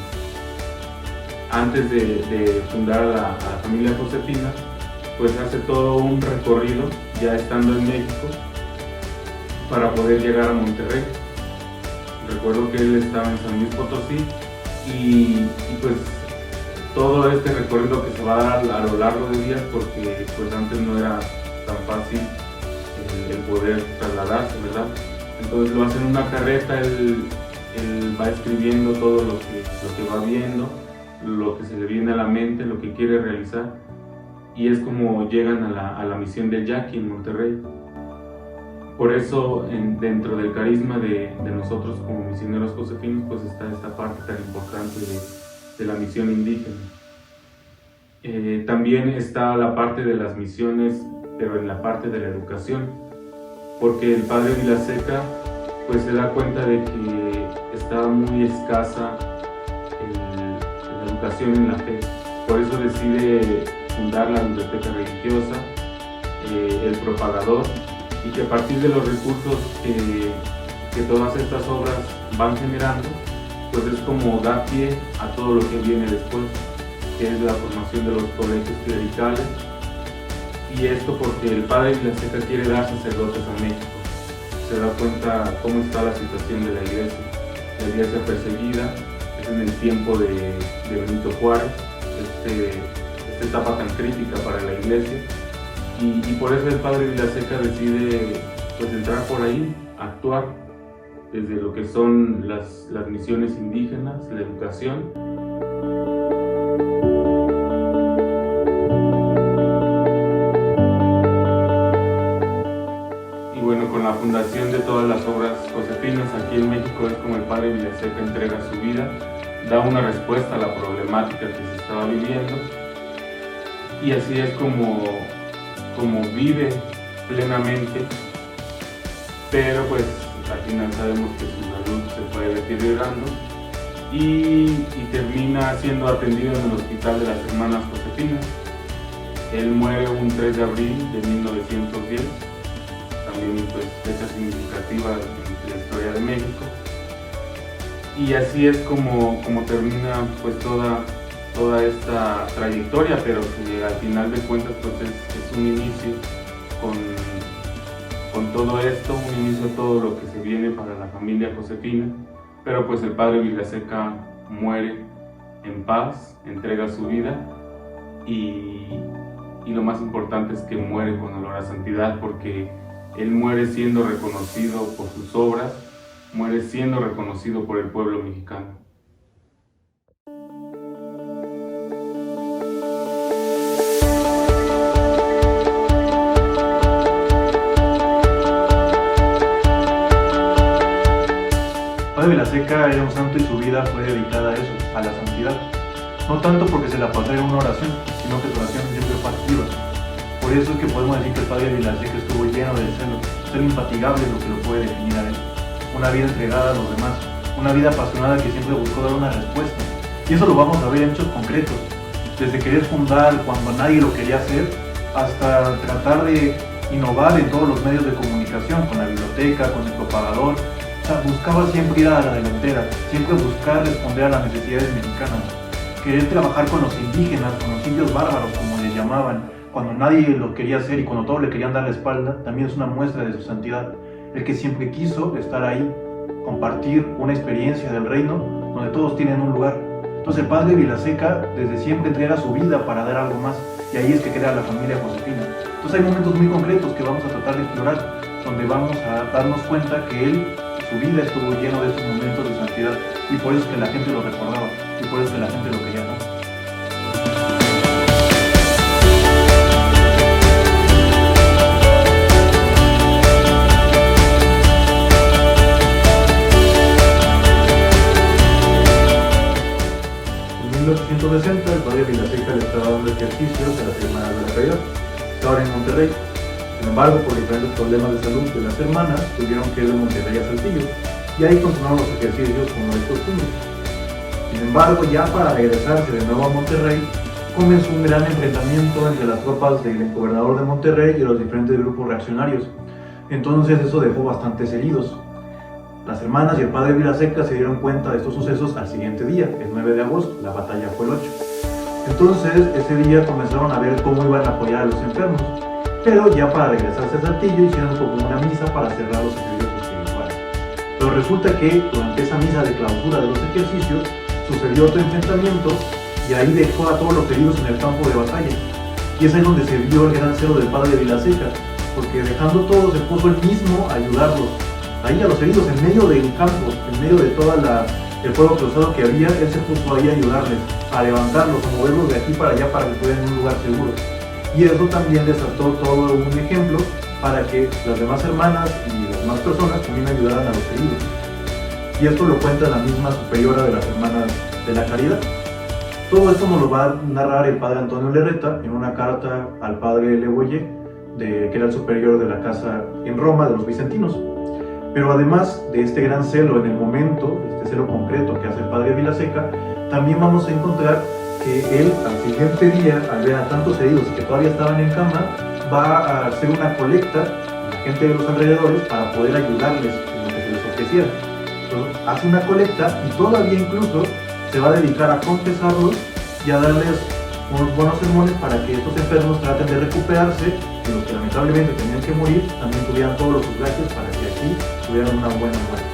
Antes de fundar a la familia josefina, pues hace todo un recorrido ya estando en México para poder llegar a Monterrey. Recuerdo que él estaba en San Luis Potosí y pues todo este recorrido que se va a dar a lo largo de días, porque pues antes no era tan fácil el poder trasladarse, ¿verdad? Entonces lo hace en una carreta, él va escribiendo todo lo que va viendo, lo que se le viene a la mente, lo que quiere realizar, y es como llegan a la misión del Yaqui en Monterrey. Por eso dentro del carisma de nosotros como misioneros josefinos pues está esta parte tan importante de la misión indígena. También está la parte de las misiones, pero en la parte de la educación, porque el padre Vilaseca pues se da cuenta de que estaba muy escasa la educación en la fe. Por eso decide fundar la biblioteca religiosa, el propagador, y que a partir de los recursos que todas estas obras van generando, pues es como da pie a todo lo que viene después, que es la formación de los colegios clericales. Y esto porque el padre Vilaseca quiere dar sacerdotes a México. Se da cuenta cómo está la situación de la iglesia perseguida. Es en el tiempo de Benito Juárez, esta etapa tan crítica para la iglesia. Y por eso el padre Vilaseca decide pues entrar por ahí, actuar desde lo que son las misiones indígenas, la educación. Y bueno, con la fundación de todas las obras josefinas aquí en México es como el padre Vilaseca entrega su vida, da una respuesta a la problemática que se estaba viviendo, y así es como vive plenamente, pero pues al final sabemos que su salud se fue deteriorando y termina siendo atendido en el hospital de las hermanas josefinas. Él muere un 3 de abril de 1910, también pues fecha significativa en la historia de México, y así es como termina pues toda esta trayectoria, pero que al final de cuentas pues es un inicio con todo esto, un inicio de todo lo que se viene para la familia josefina, pero pues el padre Vilaseca muere en paz, entrega su vida y lo más importante es que muere con olor a santidad, porque él muere siendo reconocido por sus obras, muere siendo reconocido por el pueblo mexicano. Padre Vilaseca era un santo y su vida fue dedicada a eso, a la santidad. No tanto porque se la pasara en una oración, sino que su oración siempre fue activa. Por eso es que podemos decir que el Padre Vilaseca estuvo lleno de celo infatigable es lo que lo puede definir a él. Una vida entregada a los demás, una vida apasionada que siempre buscó dar una respuesta. Y eso lo vamos a ver en hechos concretos, desde querer fundar cuando nadie lo quería hacer, hasta tratar de innovar en todos los medios de comunicación, con la biblioteca, con el propagador. O sea, buscaba siempre ir a la delantera, siempre buscar responder a las necesidades mexicanas, querer trabajar con los indígenas, con los indios bárbaros, como les llamaban, cuando nadie lo quería hacer y cuando todos le querían dar la espalda, también es una muestra de su santidad. El que siempre quiso estar ahí, compartir una experiencia del reino donde todos tienen un lugar. Entonces el padre Vilaseca desde siempre entrega su vida para dar algo más, y ahí es que crea la familia josefina. Entonces hay momentos muy concretos que vamos a tratar de explorar, donde vamos a darnos cuenta que él, su vida estuvo lleno de estos momentos de santidad, y por eso es que la gente lo recordaba, y por eso es que la gente lo quería, ¿no? 1960 el padre Vilaseca le estaba dando ejercicios a las hermanas de la Caridad. Estaba en Monterrey. Sin embargo, por diferentes problemas de salud de las hermanas, tuvieron que ir de Monterrey a Saltillo. Y ahí continuaron los ejercicios como de costumbre. Sin embargo, ya para regresarse de nuevo a Monterrey, comenzó un gran enfrentamiento entre las tropas del gobernador de Monterrey y los diferentes grupos reaccionarios. Entonces eso dejó bastantes heridos. Las hermanas y el padre Vilaseca se dieron cuenta de estos sucesos al siguiente día, el 9 de agosto, la batalla fue el 8. Entonces ese día comenzaron a ver cómo iban a apoyar a los enfermos, pero ya para regresarse a Saltillo hicieron como una misa para cerrar los ejercicios espirituales. Pero resulta que durante esa misa de clausura de los ejercicios sucedió otro enfrentamiento y ahí dejó a todos los heridos en el campo de batalla. Y es ahí donde se vio el gran celo del padre Vilaseca, porque dejando todo se puso él mismo a ayudarlos. Ahí a los heridos, en medio del campo, en medio de todo el fuego cruzado que había, él se puso ahí a ayudarles, a levantarlos, a moverlos de aquí para allá para que estuvieran en un lugar seguro. Y eso también desató todo un ejemplo para que las demás hermanas y las demás personas también ayudaran a los heridos. Y esto lo cuenta la misma superiora de las hermanas de la Caridad. Todo esto nos lo va a narrar el padre Antonio Lerreta en una carta al padre Le Boyer, que era el superior de la casa en Roma de los vicentinos. Pero además de este gran celo en el momento, este celo concreto que hace el padre Vilaseca, también vamos a encontrar que él al siguiente día, al ver a tantos heridos que todavía estaban en cama, va a hacer una colecta a la gente de los alrededores para poder ayudarles en lo que se les ofreciera. Entonces hace una colecta y todavía incluso se va a dedicar a confesarlos y a darles unos buenos sermones para que estos enfermos traten de recuperarse y los que lamentablemente tenían que morir también tuvieran todos los sufragios para que así tuvieran una buena muerte.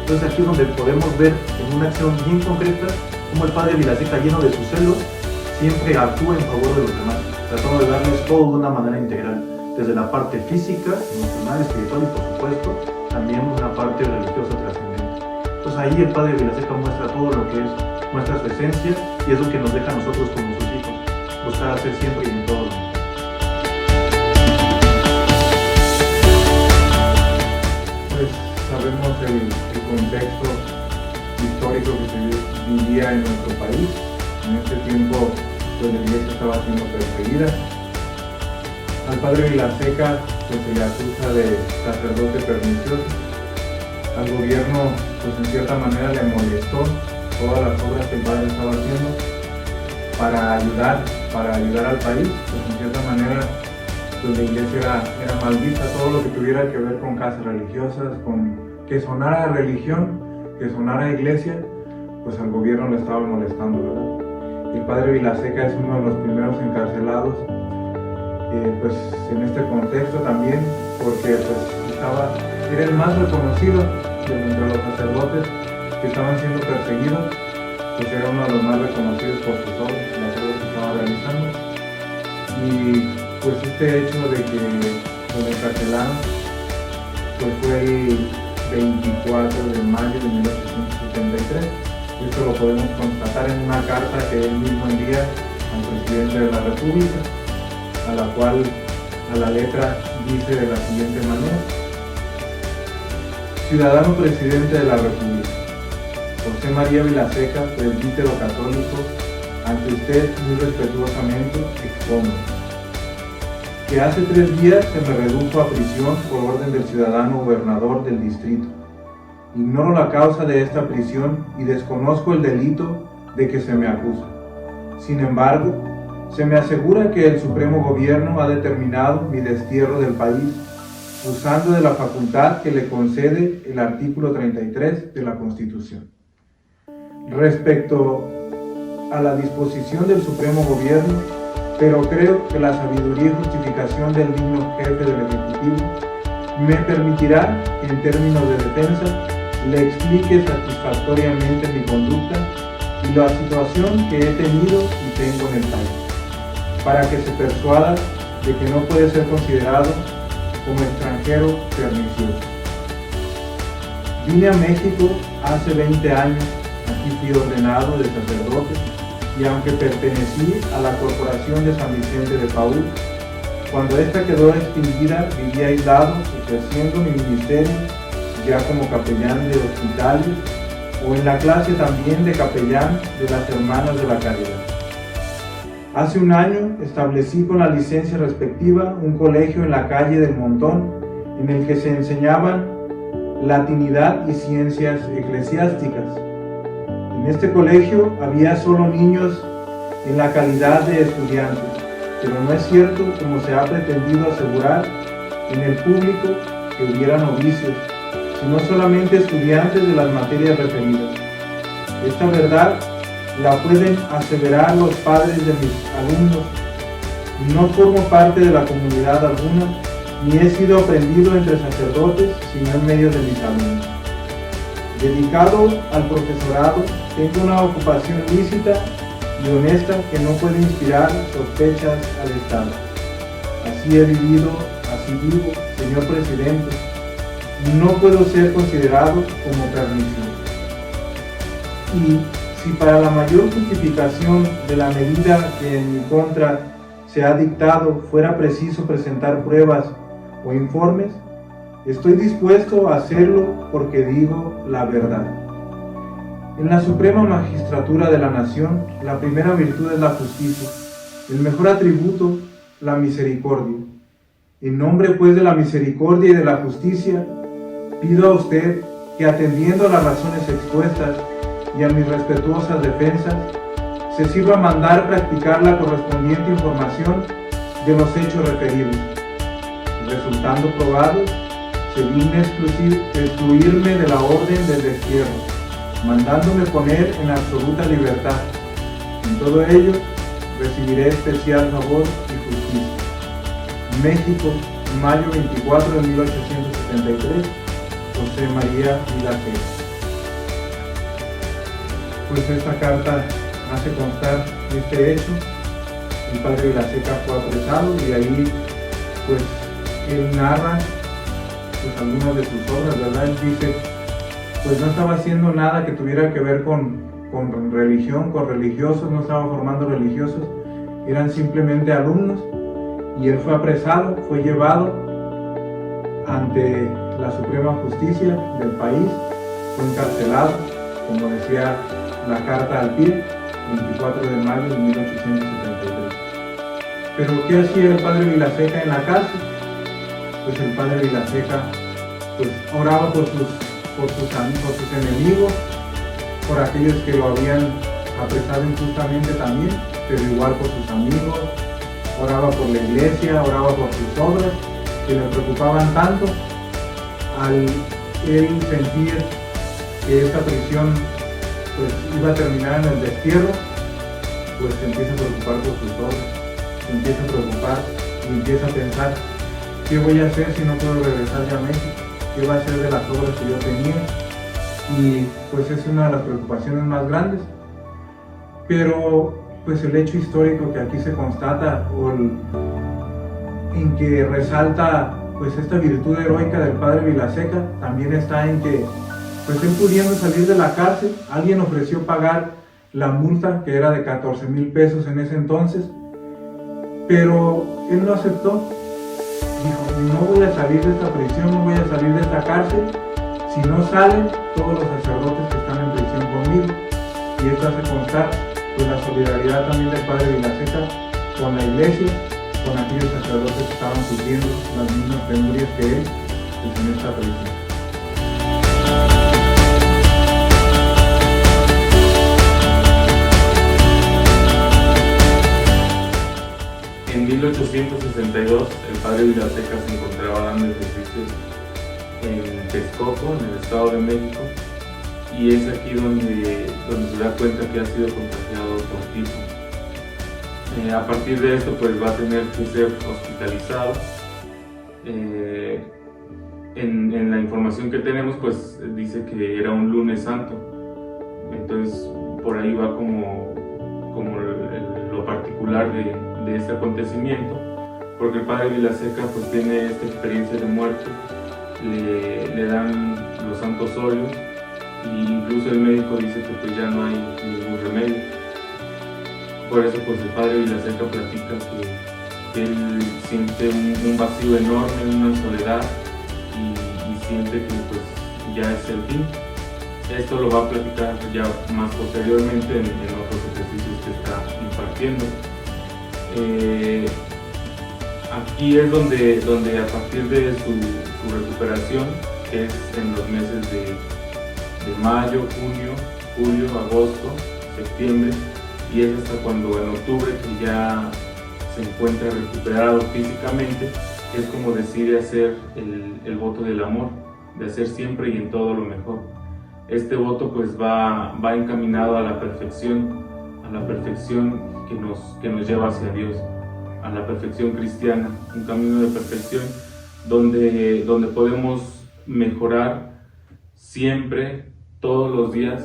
Entonces aquí es donde podemos ver en una acción bien concreta cómo el padre Vilaseca, lleno de sus celos, siempre actúa en favor de los demás, tratando de darles todo de una manera integral, desde la parte física, emocional, espiritual y por supuesto también una parte religiosa trascendente. Entonces ahí el padre Vilaseca muestra todo lo que es, muestra su esencia y es lo que nos deja a nosotros como sus hijos, buscar hacer siempre y en todo lo demás. Pues sabemos el contexto histórico que se vivía en nuestro país. En este tiempo pues la iglesia estaba siendo perseguida. Al padre Vilaseca pues, se le acusa de sacerdote pernicioso. Al gobierno pues en cierta manera le molestó todas las obras que el padre estaba haciendo para ayudar al país. Pues en cierta manera pues, la iglesia era mal vista, todo lo que tuviera que ver con casas religiosas, con que sonara religión, que sonara iglesia, pues al gobierno le estaba molestando, ¿verdad? El padre Vilaseca es uno de los primeros encarcelados, pues en este contexto también, porque pues era el más reconocido entre los sacerdotes que estaban siendo perseguidos, pues era uno de los más reconocidos por sus obras, las obras que estaba realizando. Y pues este hecho de que los encarcelaron, pues fue el 24 de mayo de 1873. Esto lo podemos constatar en una carta que él mismo envía al presidente de la República, a la cual a la letra dice de la siguiente manera: Ciudadano Presidente de la República, José María Vilaseca, presbítero católico, ante usted muy respetuosamente expongo que hace 3 días se me redujo a prisión por orden del ciudadano gobernador del distrito. Ignoro la causa de esta prisión y desconozco el delito de que se me acusa. Sin embargo, se me asegura que el Supremo Gobierno ha determinado mi destierro del país, usando de la facultad que le concede el artículo 33 de la Constitución. Respecto a la disposición del Supremo Gobierno, pero creo que la sabiduría y justificación del digno jefe del Ejecutivo me permitirá que en términos de defensa le explique satisfactoriamente mi conducta y la situación que he tenido y tengo en el país, para que se persuada de que no puede ser considerado como extranjero pernicioso. Vine a México hace 20 años, aquí fui ordenado de sacerdote, y aunque pertenecí a la Corporación de San Vicente de Paúl, cuando ésta quedó extinguida viví aislado, ejerciendo mi ministerio ya como capellán de hospitales o en la clase también de capellán de las Hermanas de la Caridad. Hace un año establecí con la licencia respectiva un colegio en la calle del Montón en el que se enseñaban latinidad y ciencias eclesiásticas. En este colegio había solo niños en la calidad de estudiantes, pero no es cierto, como se ha pretendido asegurar en el público, que hubiera novicios, sino solamente estudiantes de las materias referidas. Esta verdad la pueden aseverar los padres de mis alumnos. No formo parte de la comunidad alguna, ni he sido aprendido entre sacerdotes, sino en medio de mis alumnos. Dedicado al profesorado, tengo una ocupación lícita y honesta que no puede inspirar sospechas al Estado. Así he vivido, así vivo, señor presidente. No puedo ser considerado como pernicioso. Y si para la mayor justificación de la medida que en mi contra se ha dictado fuera preciso presentar pruebas o informes, estoy dispuesto a hacerlo porque digo la verdad. En la suprema magistratura de la nación, la primera virtud es la justicia, el mejor atributo, la misericordia. En nombre pues de la misericordia y de la justicia, pido a usted que, atendiendo a las razones expuestas y a mis respetuosas defensas, se sirva mandar practicar la correspondiente información de los hechos referidos. Resultando probados, se digna excluirme de la orden del destierro, mandándome poner en absoluta libertad. En todo ello, recibiré especial favor y justicia. México, mayo 24 de 1873, José María Vilaseca. Pues esta carta hace constar este hecho. El padre Vilaseca fue apresado y ahí pues él narra pues algunas de sus obras, ¿verdad? Él dice, pues no estaba haciendo nada que tuviera que ver con religión, con religiosos, no estaba formando religiosos, eran simplemente alumnos, y él fue apresado, fue llevado ante la Suprema Justicia del país, fue encarcelado, como decía la carta al pie, 24 de mayo de 1873. Pero ¿qué hacía el padre Vilaseca en la cárcel? Pues el padre Vilaseca pues oraba por sus enemigos, por aquellos que lo habían apresado injustamente también, pero igual por sus amigos, oraba por la iglesia, oraba por sus obras que le preocupaban tanto. Al él sentir que esta prisión pues iba a terminar en el destierro, pues se empieza a preocupar por sus obras, se empieza a preocupar y empieza a pensar, ¿qué voy a hacer si no puedo regresar ya a México? ¿Qué va a hacer de las obras que yo tenía? Y pues es una de las preocupaciones más grandes. Pero pues el hecho histórico que aquí se constata, en que resalta pues esta virtud heroica del padre Vilaseca, también está en que pues él, pudiendo salir de la cárcel, alguien ofreció pagar la multa, que era de 14,000 pesos en ese entonces, pero él no aceptó. Dijo, no voy a salir de esta prisión, no voy a salir de esta cárcel si no salen todos los sacerdotes que están en prisión conmigo. Y esto hace constar pues la solidaridad también del padre Vilaseca con la iglesia, con aquellos sacerdotes que estaban sufriendo las mismas penurias que él pues en esta prisión. En 1862, el padre Vilaseca se encontraba dando ejercicios en Texcoco, en el Estado de México, y es aquí donde se da cuenta que ha sido contagiado por tifus. A partir de esto, pues va a tener que ser hospitalizado. En la información que tenemos, pues dice que era un lunes santo, entonces por ahí va como lo particular de este acontecimiento, porque el padre Vilaseca pues tiene esta experiencia de muerte, le dan los santos óleos e incluso el médico dice que pues ya no hay ningún remedio. Por eso pues el padre Vilaseca platica que él siente un vacío enorme, una soledad y siente que pues ya es el fin. Esto lo va a platicar ya más posteriormente en otros ejercicios que está impartiendo. Aquí es donde a partir de su recuperación, que es en los meses de mayo, junio, julio, agosto, septiembre, y es hasta cuando en octubre, que ya se encuentra recuperado físicamente, es como decide hacer el voto del amor, de hacer siempre y en todo lo mejor. Este voto pues va encaminado a la perfección que nos lleva hacia Dios, a la perfección cristiana, un camino de perfección donde podemos mejorar siempre, todos los días.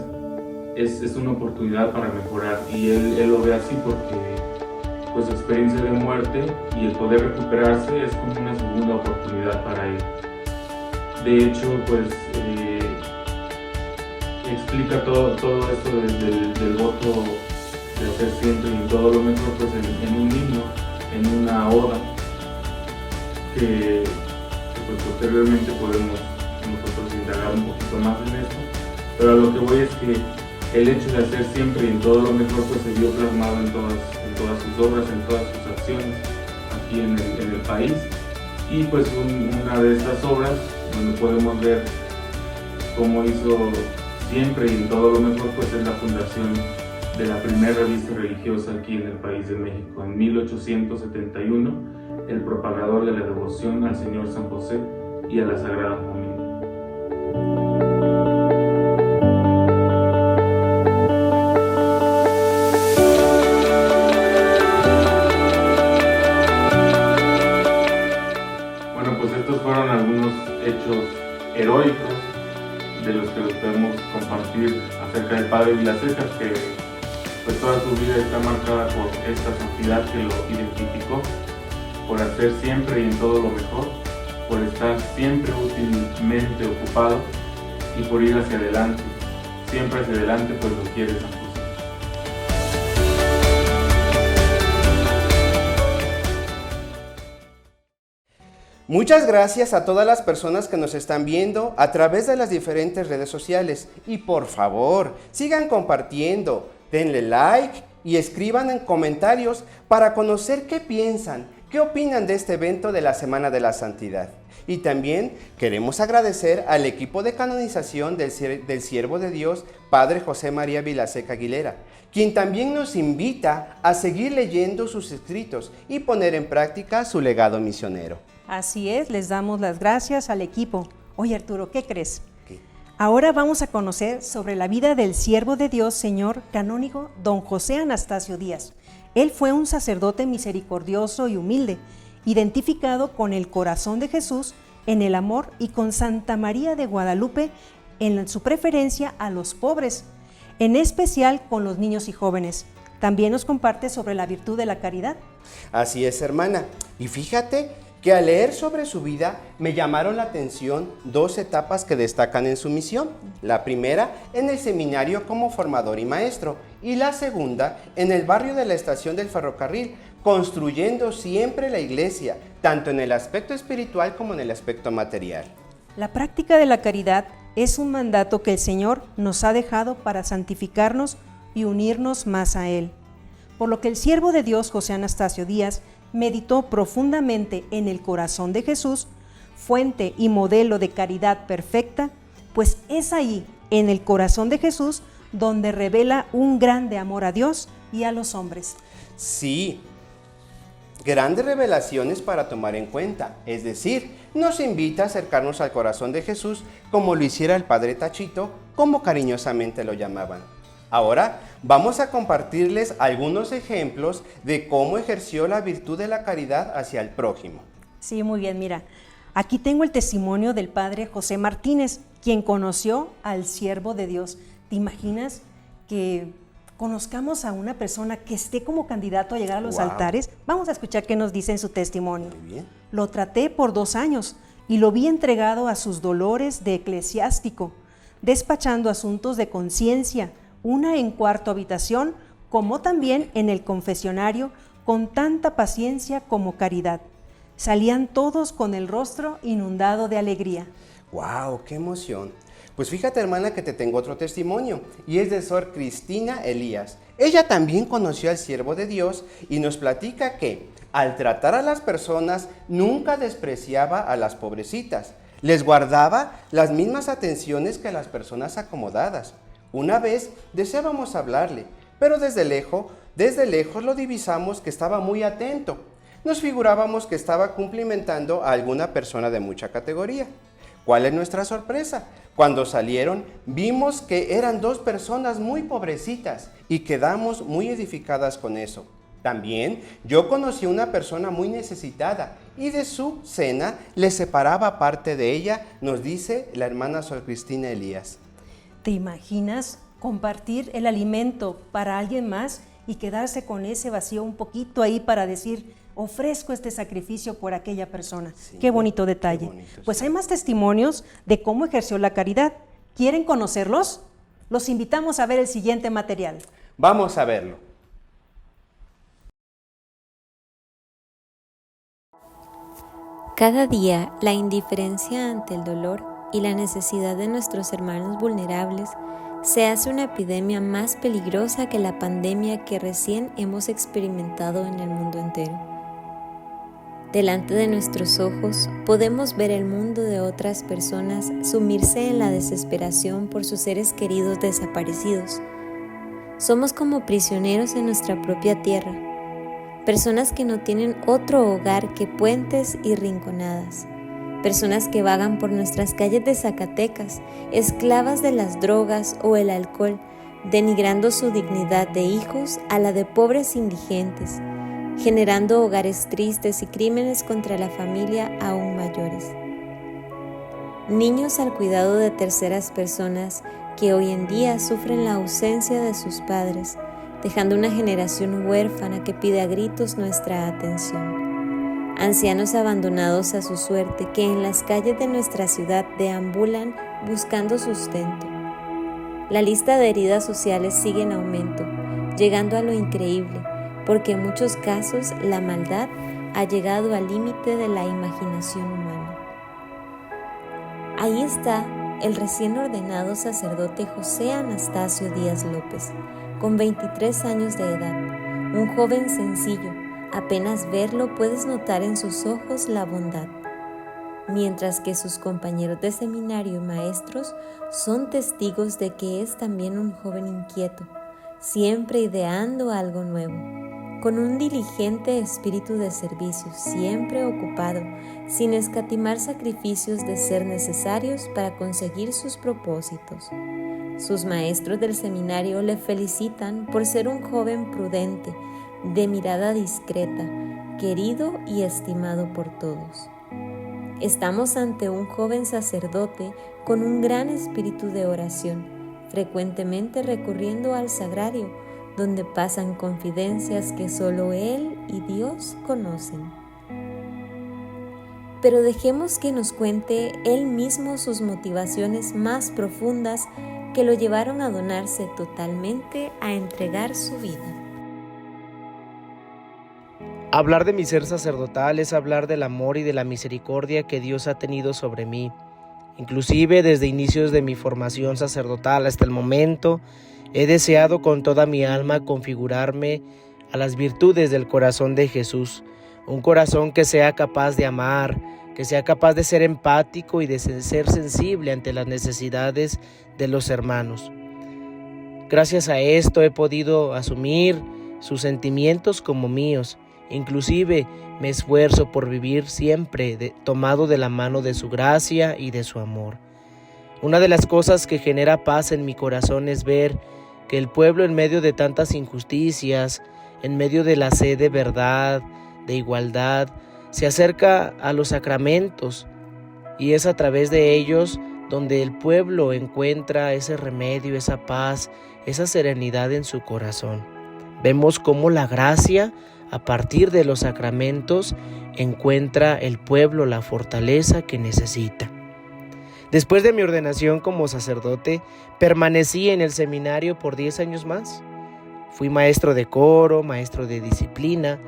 Es una oportunidad para mejorar, y él lo ve así porque pues su experiencia de muerte y el poder recuperarse es como una segunda oportunidad para él. De hecho, pues explica todo esto del voto de hacer siempre y todo lo mejor, pues en un himno, en una oda, que pues posteriormente podemos nosotros indagar un poquito más en esto, pero a lo que voy es que el hecho de hacer siempre y en todo lo mejor pues se vio plasmado en todas sus obras, en todas sus acciones aquí en el país, y pues una de estas obras donde podemos ver cómo hizo siempre y en todo lo mejor pues es la fundación de la primera revista religiosa aquí en el país de México. En 1871, el propagador de la devoción al Señor San José y a la Sagrada Familia. Bueno, pues estos fueron algunos hechos heroicos de los que los podemos compartir acerca del Padre Vilaseca, que pues toda su vida está marcada por esta santidad que lo identificó, por hacer siempre y en todo lo mejor, por estar siempre útilmente ocupado y por ir hacia adelante, siempre hacia adelante, pues lo quiere San José. Muchas gracias a todas las personas que nos están viendo a través de las diferentes redes sociales, y por favor, sigan compartiendo, denle like y escriban en comentarios para conocer qué piensan, qué opinan de este evento de la Semana de la Santidad. Y también queremos agradecer al equipo de canonización del Siervo de Dios, Padre José María Vilaseca Aguilera, quien también nos invita a seguir leyendo sus escritos y poner en práctica su legado misionero. Así es, les damos las gracias al equipo. Oye, Arturo, ¿qué crees? ¿Qué? Ahora vamos a conocer sobre la vida del siervo de Dios, señor canónigo don José Anastasio Díaz. Él fue un sacerdote misericordioso y humilde, identificado con el corazón de Jesús en el amor y con Santa María de Guadalupe en su preferencia a los pobres, en especial con los niños y jóvenes. También nos comparte sobre la virtud de la caridad. Así es, hermana. Y fíjate que al leer sobre su vida me llamaron la atención dos etapas que destacan en su misión. La primera en el seminario como formador y maestro, y la segunda en el barrio de la estación del ferrocarril, construyendo siempre la iglesia, tanto en el aspecto espiritual como en el aspecto material. La práctica de la caridad es un mandato que el Señor nos ha dejado para santificarnos y unirnos más a Él. Por lo que el siervo de Dios, José Anastasio Díaz, meditó profundamente en el corazón de Jesús, fuente y modelo de caridad perfecta, pues es ahí, en el corazón de Jesús, donde revela un grande amor a Dios y a los hombres. Sí, grandes revelaciones para tomar en cuenta, es decir, nos invita a acercarnos al corazón de Jesús como lo hiciera el Padre Tachito, como cariñosamente lo llamaban. Ahora vamos a compartirles algunos ejemplos de cómo ejerció la virtud de la caridad hacia el prójimo. Sí, muy bien, mira, aquí tengo el testimonio del Padre José Martínez, quien conoció al siervo de Dios. ¿Te imaginas que conozcamos a una persona que esté como candidato a llegar a los altares? Vamos a escuchar qué nos dice en su testimonio. Muy bien. Lo traté por 2 años y lo vi entregado a sus dolores de eclesiástico, despachando asuntos de conciencia, una en cuarto habitación, como también en el confesionario, con tanta paciencia como caridad. Salían todos con el rostro inundado de alegría. ¡Wow! ¡Qué emoción! Pues fíjate, hermana, que te tengo otro testimonio, y es de Sor Cristina Elías. Ella también conoció al siervo de Dios y nos platica que al tratar a las personas nunca despreciaba a las pobrecitas. Les guardaba las mismas atenciones que a las personas acomodadas. Una vez deseábamos hablarle, pero desde lejos lo divisamos que estaba muy atento. Nos figurábamos que estaba cumplimentando a alguna persona de mucha categoría. ¿Cuál es nuestra sorpresa? Cuando salieron, vimos que eran dos personas muy pobrecitas y quedamos muy edificadas con eso. También yo conocí a una persona muy necesitada y de su cena le separaba parte de ella, nos dice la hermana Sor Cristina Elías. ¿Te imaginas compartir el alimento para alguien más y quedarse con ese vacío un poquito ahí para decir, ofrezco este sacrificio por aquella persona? Sí, qué bonito detalle. Qué bonito, pues sí. Hay más testimonios de cómo ejerció la caridad. ¿Quieren conocerlos? Los invitamos a ver el siguiente material. Vamos a verlo. Cada día, la indiferencia ante el dolor y la necesidad de nuestros hermanos vulnerables se hace una epidemia más peligrosa que la pandemia que recién hemos experimentado en el mundo entero. Delante de nuestros ojos podemos ver el mundo de otras personas sumirse en la desesperación por sus seres queridos desaparecidos. Somos como prisioneros en nuestra propia tierra, personas que no tienen otro hogar que puentes y rinconadas, personas que vagan por nuestras calles de Zacatecas, esclavas de las drogas o el alcohol, denigrando su dignidad de hijos a la de pobres indigentes, generando hogares tristes y crímenes contra la familia aún mayores. Niños al cuidado de terceras personas que hoy en día sufren la ausencia de sus padres, dejando una generación huérfana que pide a gritos nuestra atención. Ancianos abandonados a su suerte que en las calles de nuestra ciudad deambulan buscando sustento. La lista de heridas sociales sigue en aumento, llegando a lo increíble, porque en muchos casos la maldad ha llegado al límite de la imaginación humana. Ahí está el recién ordenado sacerdote José Anastasio Díaz López, con 23 años de edad, un joven sencillo. Apenas verlo puedes notar en sus ojos la bondad, mientras que sus compañeros de seminario y maestros son testigos de que es también un joven inquieto, siempre ideando algo nuevo, con un diligente espíritu de servicio, siempre ocupado, sin escatimar sacrificios de ser necesarios para conseguir sus propósitos. Sus maestros del seminario le felicitan por ser un joven prudente, de mirada discreta, querido y estimado por todos. Estamos ante un joven sacerdote con un gran espíritu de oración, frecuentemente recurriendo al sagrario, donde pasan confidencias que solo él y Dios conocen. Pero dejemos que nos cuente él mismo sus motivaciones más profundas que lo llevaron a donarse totalmente, a entregar su vida. Hablar de mi ser sacerdotal es hablar del amor y de la misericordia que Dios ha tenido sobre mí. Inclusive desde inicios de mi formación sacerdotal hasta el momento, he deseado con toda mi alma configurarme a las virtudes del corazón de Jesús, un corazón que sea capaz de amar, que sea capaz de ser empático y de ser sensible ante las necesidades de los hermanos. Gracias a esto he podido asumir sus sentimientos como míos. Inclusive me esfuerzo por vivir siempre tomado de la mano de su gracia y de su amor. Una de las cosas que genera paz en mi corazón es ver que el pueblo, en medio de tantas injusticias, en medio de la sed de verdad, de igualdad, se acerca a los sacramentos, y es a través de ellos donde el pueblo encuentra ese remedio, esa paz, esa serenidad en su corazón. Vemos cómo la gracia, a partir de los sacramentos, encuentra el pueblo la fortaleza que necesita. Después de mi ordenación como sacerdote, permanecí en el seminario por 10 años más. Fui maestro de coro, maestro de disciplina.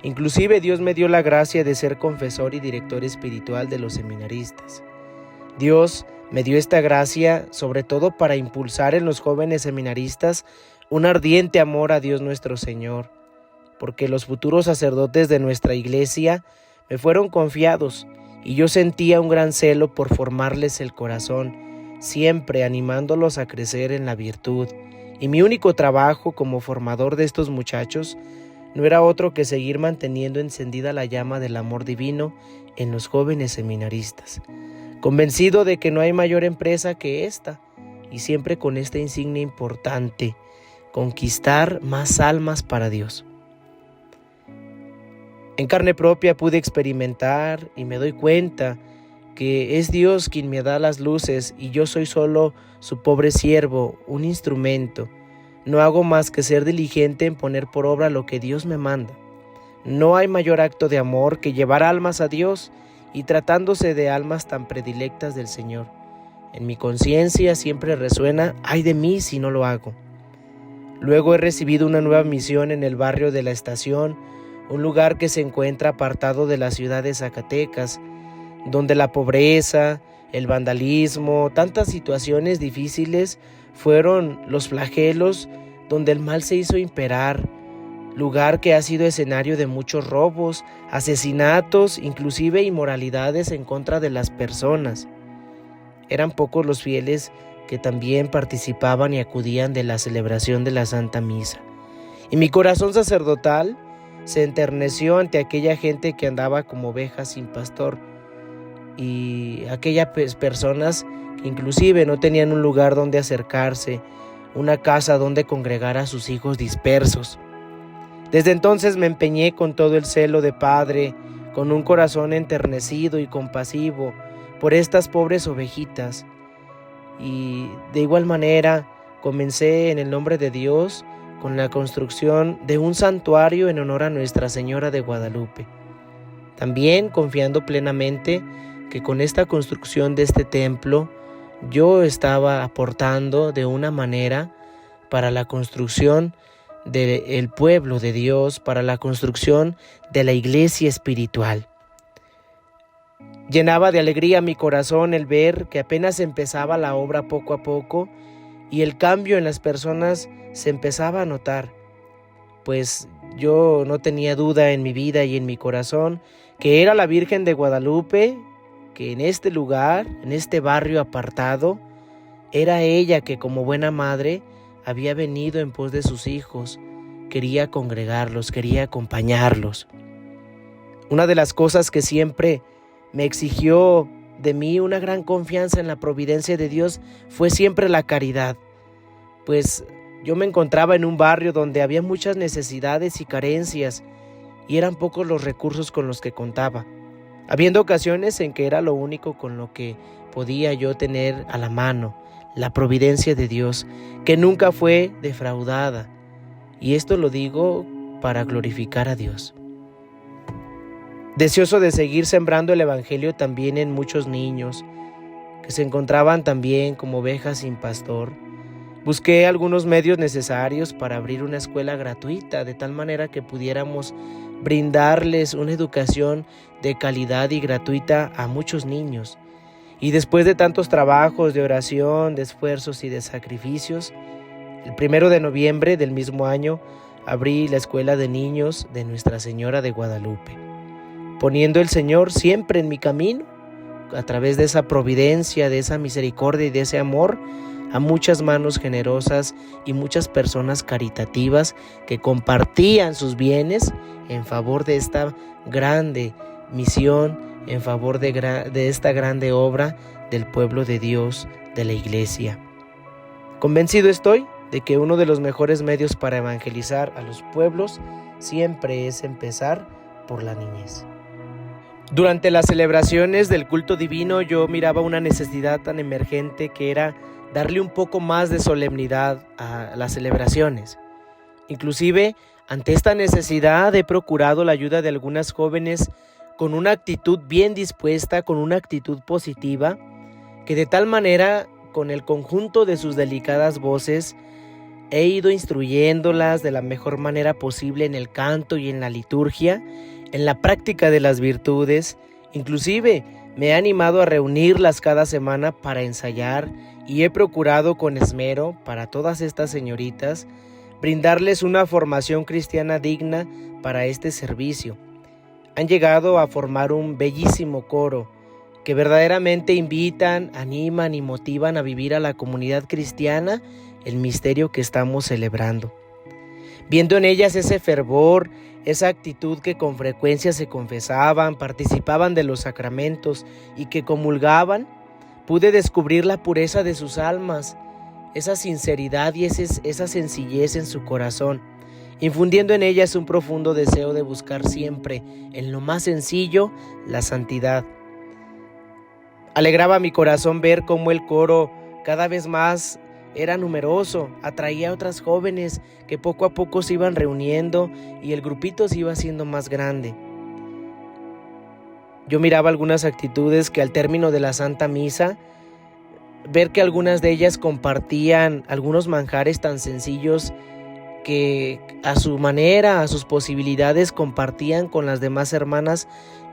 Inclusive Dios me dio la gracia de ser confesor y director espiritual de los seminaristas. Dios me dio esta gracia sobre todo para impulsar en los jóvenes seminaristas un ardiente amor a Dios nuestro Señor, porque los futuros sacerdotes de nuestra iglesia me fueron confiados y yo sentía un gran celo por formarles el corazón, siempre animándolos a crecer en la virtud. Y mi único trabajo como formador de estos muchachos no era otro que seguir manteniendo encendida la llama del amor divino en los jóvenes seminaristas, convencido de que no hay mayor empresa que esta, y siempre con esta insignia importante: conquistar más almas para Dios. En carne propia pude experimentar y me doy cuenta que es Dios quien me da las luces y yo soy solo su pobre siervo, un instrumento. No hago más que ser diligente en poner por obra lo que Dios me manda. No hay mayor acto de amor que llevar almas a Dios, y tratándose de almas tan predilectas del Señor, en mi conciencia siempre resuena: ay de mí si no lo hago. Luego he recibido una nueva misión en el barrio de la Estación, un lugar que se encuentra apartado de la ciudad de Zacatecas, donde la pobreza, el vandalismo, tantas situaciones difíciles fueron los flagelos donde el mal se hizo imperar, lugar que ha sido escenario de muchos robos, asesinatos, inclusive inmoralidades en contra de las personas. Eran pocos los fieles que también participaban y acudían de la celebración de la Santa Misa. Y mi corazón sacerdotal se enterneció ante aquella gente que andaba como ovejas sin pastor, y aquellas personas que inclusive no tenían un lugar donde acercarse, una casa donde congregar a sus hijos dispersos. Desde entonces me empeñé con todo el celo de padre, con un corazón enternecido y compasivo por estas pobres ovejitas, y de igual manera comencé en el nombre de Dios con la construcción de un santuario en honor a Nuestra Señora de Guadalupe. También confiando plenamente que con esta construcción de este templo yo estaba aportando de una manera para la construcción del pueblo de Dios, para la construcción de la iglesia espiritual. Llenaba de alegría mi corazón el ver que apenas empezaba la obra poco a poco y el cambio en las personas se empezaba a notar, pues yo no tenía duda en mi vida y en mi corazón que era la Virgen de Guadalupe, que en este lugar, en este barrio apartado, era ella que como buena madre había venido en pos de sus hijos, quería congregarlos, quería acompañarlos. Una de las cosas que siempre me exigió de mí una gran confianza en la providencia de Dios fue siempre la caridad, pues yo me encontraba en un barrio donde había muchas necesidades y carencias y eran pocos los recursos con los que contaba, habiendo ocasiones en que era lo único con lo que podía yo tener a la mano, la providencia de Dios, que nunca fue defraudada, y esto lo digo para glorificar a Dios. Deseoso de seguir sembrando el evangelio también en muchos niños que se encontraban también como ovejas sin pastor, busqué algunos medios necesarios para abrir una escuela gratuita, de tal manera que pudiéramos brindarles una educación de calidad y gratuita a muchos niños. Y después de tantos trabajos de oración, de esfuerzos y de sacrificios, el 1 de noviembre del mismo año abrí la escuela de niños de Nuestra Señora de Guadalupe, poniendo el Señor siempre en mi camino, a través de esa providencia, de esa misericordia y de ese amor, a muchas manos generosas y muchas personas caritativas que compartían sus bienes en favor de esta grande misión, en favor de esta grande obra del pueblo de Dios, de la iglesia. Convencido estoy de que uno de los mejores medios para evangelizar a los pueblos siempre es empezar por la niñez. Durante las celebraciones del culto divino yo miraba una necesidad tan emergente que era darle un poco más de solemnidad a las celebraciones. Inclusive, ante esta necesidad he procurado la ayuda de algunas jóvenes con una actitud bien dispuesta, con una actitud positiva, que de tal manera, con el conjunto de sus delicadas voces, he ido instruyéndolas de la mejor manera posible en el canto y en la liturgia, en la práctica de las virtudes, inclusive me he animado a reunirlas cada semana para ensayar y he procurado con esmero para todas estas señoritas brindarles una formación cristiana digna para este servicio. Han llegado a formar un bellísimo coro que verdaderamente invitan, animan y motivan a vivir a la comunidad cristiana el misterio que estamos celebrando. Viendo en ellas ese fervor, esa actitud que con frecuencia se confesaban, participaban de los sacramentos y que comulgaban, pude descubrir la pureza de sus almas, esa sinceridad y esa sencillez en su corazón, infundiendo en ellas un profundo deseo de buscar siempre, en lo más sencillo, la santidad. Alegraba mi corazón ver cómo el coro cada vez más era numeroso, atraía a otras jóvenes que poco a poco se iban reuniendo y el grupito se iba haciendo más grande. Yo miraba algunas actitudes que al término de la Santa Misa, ver que algunas de ellas compartían algunos manjares tan sencillos que a su manera, a sus posibilidades compartían con las demás hermanas,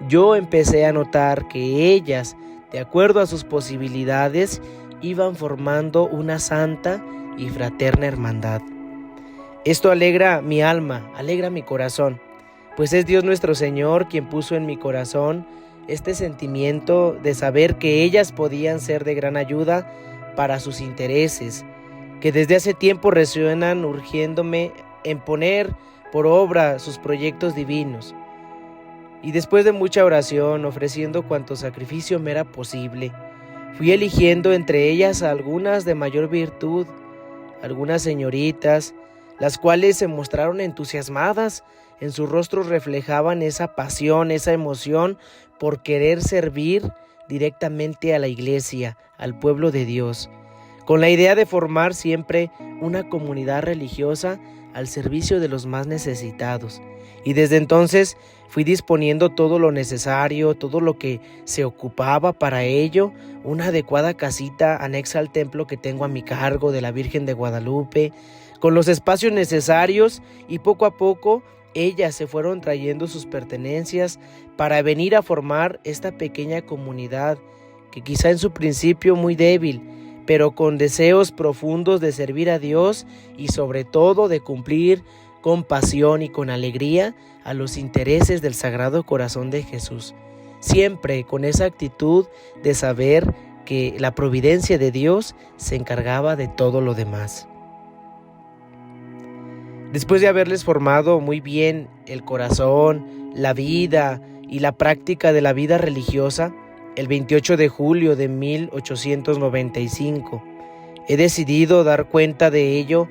yo empecé a notar que ellas, de acuerdo a sus posibilidades, iban formando una santa y fraterna hermandad. Esto alegra mi alma, alegra mi corazón, pues es Dios nuestro Señor quien puso en mi corazón este sentimiento de saber que ellas podían ser de gran ayuda para sus intereses, que desde hace tiempo resuenan urgiéndome en poner por obra sus proyectos divinos. Y después de mucha oración, ofreciendo cuanto sacrificio me era posible, fui eligiendo entre ellas a algunas de mayor virtud, algunas señoritas, las cuales se mostraron entusiasmadas, en sus rostros reflejaban esa pasión, esa emoción por querer servir directamente a la iglesia, al pueblo de Dios, con la idea de formar siempre una comunidad religiosa al servicio de los más necesitados. Y desde entonces fui disponiendo todo lo necesario, todo lo que se ocupaba para ello, una adecuada casita anexa al templo que tengo a mi cargo de la Virgen de Guadalupe, con los espacios necesarios, y poco a poco ellas se fueron trayendo sus pertenencias para venir a formar esta pequeña comunidad que quizá en su principio muy débil, pero con deseos profundos de servir a Dios y sobre todo de cumplir con pasión y con alegría a los intereses del Sagrado Corazón de Jesús, siempre con esa actitud de saber que la providencia de Dios se encargaba de todo lo demás. Después de haberles formado muy bien el corazón, la vida y la práctica de la vida religiosa, el 28 de julio de 1895, he decidido dar cuenta de ello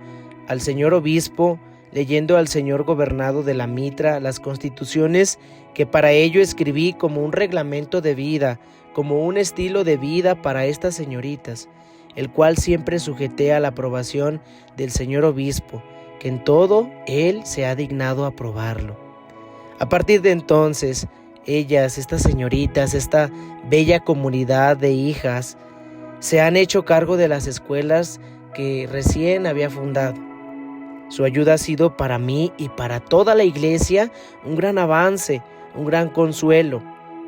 al señor obispo, leyendo al señor gobernado de la Mitra las constituciones que para ello escribí como un reglamento de vida, como un estilo de vida para estas señoritas, el cual siempre sujeté a la aprobación del señor obispo, que en todo él se ha dignado a aprobarlo. A partir de entonces, ellas, estas señoritas, esta bella comunidad de hijas, se han hecho cargo de las escuelas que recién había fundado. Su ayuda ha sido para mí y para toda la iglesia un gran avance, un gran consuelo,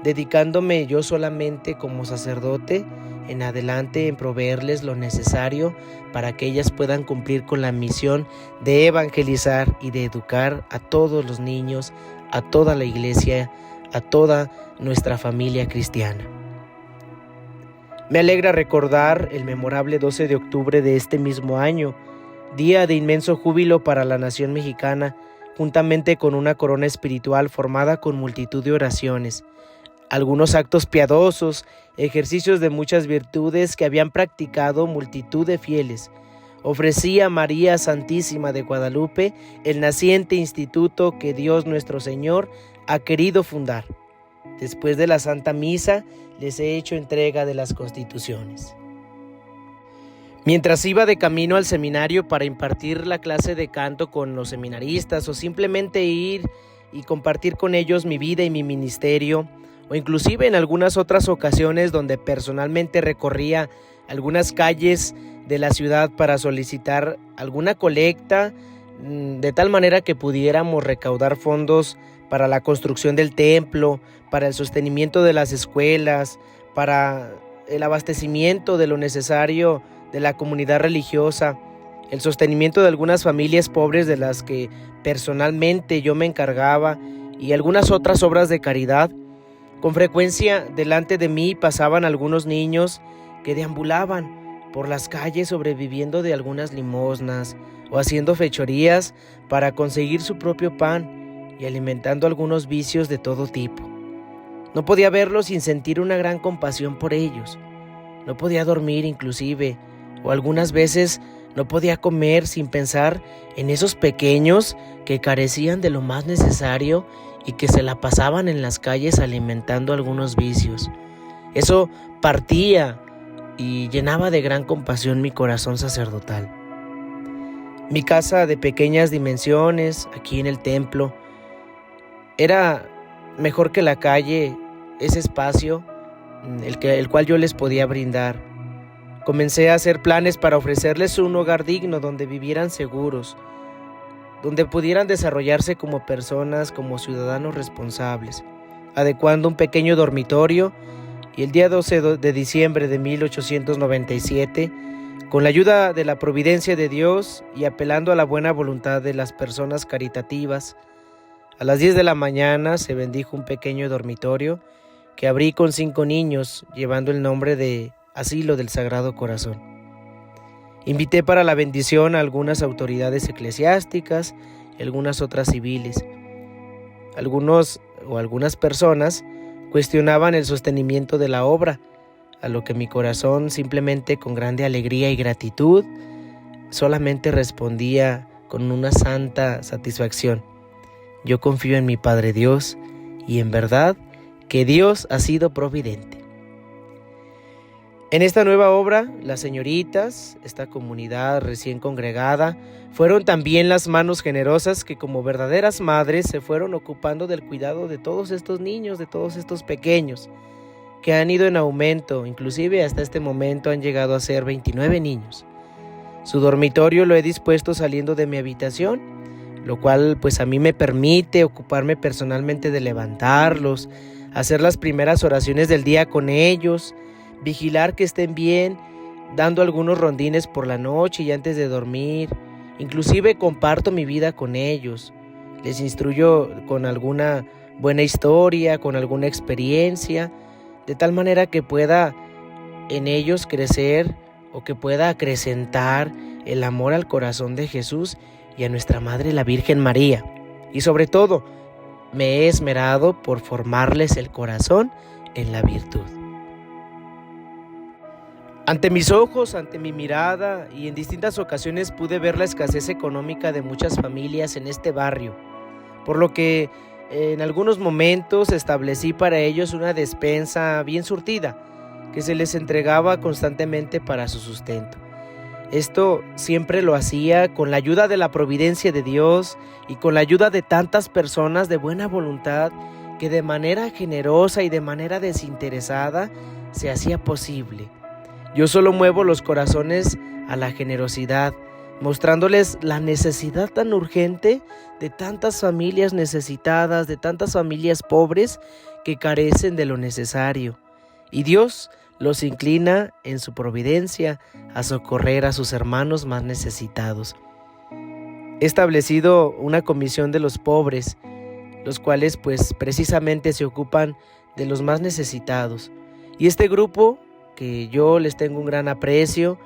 dedicándome yo solamente como sacerdote en adelante en proveerles lo necesario para que ellas puedan cumplir con la misión de evangelizar y de educar a todos los niños, a toda la iglesia, a toda nuestra familia cristiana. Me alegra recordar el memorable 12 de octubre de este mismo año, día de inmenso júbilo para la nación mexicana, juntamente con una corona espiritual formada con multitud de oraciones, algunos actos piadosos, ejercicios de muchas virtudes que habían practicado multitud de fieles. Ofrecí a María Santísima de Guadalupe el naciente instituto que Dios nuestro Señor ha querido fundar. Después de la Santa Misa, les he hecho entrega de las constituciones. Mientras iba de camino al seminario para impartir la clase de canto con los seminaristas o simplemente ir y compartir con ellos mi vida y mi ministerio, o inclusive en algunas otras ocasiones donde personalmente recorría algunas calles de la ciudad para solicitar alguna colecta, de tal manera que pudiéramos recaudar fondos para la construcción del templo, para el sostenimiento de las escuelas, para el abastecimiento de lo necesario de la comunidad religiosa, el sostenimiento de algunas familias pobres de las que personalmente yo me encargaba y algunas otras obras de caridad. Con frecuencia delante de mí pasaban algunos niños que deambulaban por las calles sobreviviendo de algunas limosnas o haciendo fechorías para conseguir su propio pan y alimentando algunos vicios de todo tipo. No podía verlos sin sentir una gran compasión por ellos. No podía dormir inclusive, o algunas veces no podía comer sin pensar en esos pequeños que carecían de lo más necesario y que se la pasaban en las calles alimentando algunos vicios. Eso partía y llenaba de gran compasión mi corazón sacerdotal. Mi casa de pequeñas dimensiones, aquí en el templo, era mejor que la calle, ese espacio el cual yo les podía brindar. Comencé a hacer planes para ofrecerles un hogar digno donde vivieran seguros, donde pudieran desarrollarse como personas, como ciudadanos responsables, adecuando un pequeño dormitorio. Y el día 12 de diciembre de 1897, con la ayuda de la providencia de Dios y apelando a la buena voluntad de las personas caritativas, a las 10 de la mañana se bendijo un pequeño dormitorio que abrí con 5 niños, llevando el nombre de Asilo del Sagrado Corazón. Invité para la bendición a algunas autoridades eclesiásticas y algunas otras civiles. Algunas personas cuestionaban el sostenimiento de la obra, a lo que mi corazón, simplemente con grande alegría y gratitud, solamente respondía con una santa satisfacción: yo confío en mi Padre Dios y en verdad que Dios ha sido providente. En esta nueva obra, las señoritas, esta comunidad recién congregada, fueron también las manos generosas que como verdaderas madres se fueron ocupando del cuidado de todos estos niños, de todos estos pequeños, que han ido en aumento, inclusive hasta este momento han llegado a ser 29 niños. Su dormitorio lo he dispuesto saliendo de mi habitación, lo cual pues a mí me permite ocuparme personalmente de levantarlos, hacer las primeras oraciones del día con ellos, vigilar que estén bien, dando algunos rondines por la noche y antes de dormir. Inclusive comparto mi vida con ellos, les instruyo con alguna buena historia, con alguna experiencia, de tal manera que pueda en ellos crecer o que pueda acrecentar el amor al corazón de Jesús y a nuestra Madre la Virgen María. Y sobre todo, me he esmerado por formarles el corazón en la virtud. Ante mis ojos, ante mi mirada y en distintas ocasiones pude ver la escasez económica de muchas familias en este barrio, por lo que en algunos momentos establecí para ellos una despensa bien surtida que se les entregaba constantemente para su sustento. Esto siempre lo hacía con la ayuda de la providencia de Dios y con la ayuda de tantas personas de buena voluntad que de manera generosa y de manera desinteresada se hacía posible. Yo solo muevo los corazones a la generosidad, mostrándoles la necesidad tan urgente de tantas familias necesitadas, de tantas familias pobres que carecen de lo necesario. Y Dios los inclina en su providencia a socorrer a sus hermanos más necesitados. He establecido una comisión de los pobres, los cuales pues precisamente se ocupan de los más necesitados. Y este grupo, que yo les tengo un gran aprecio,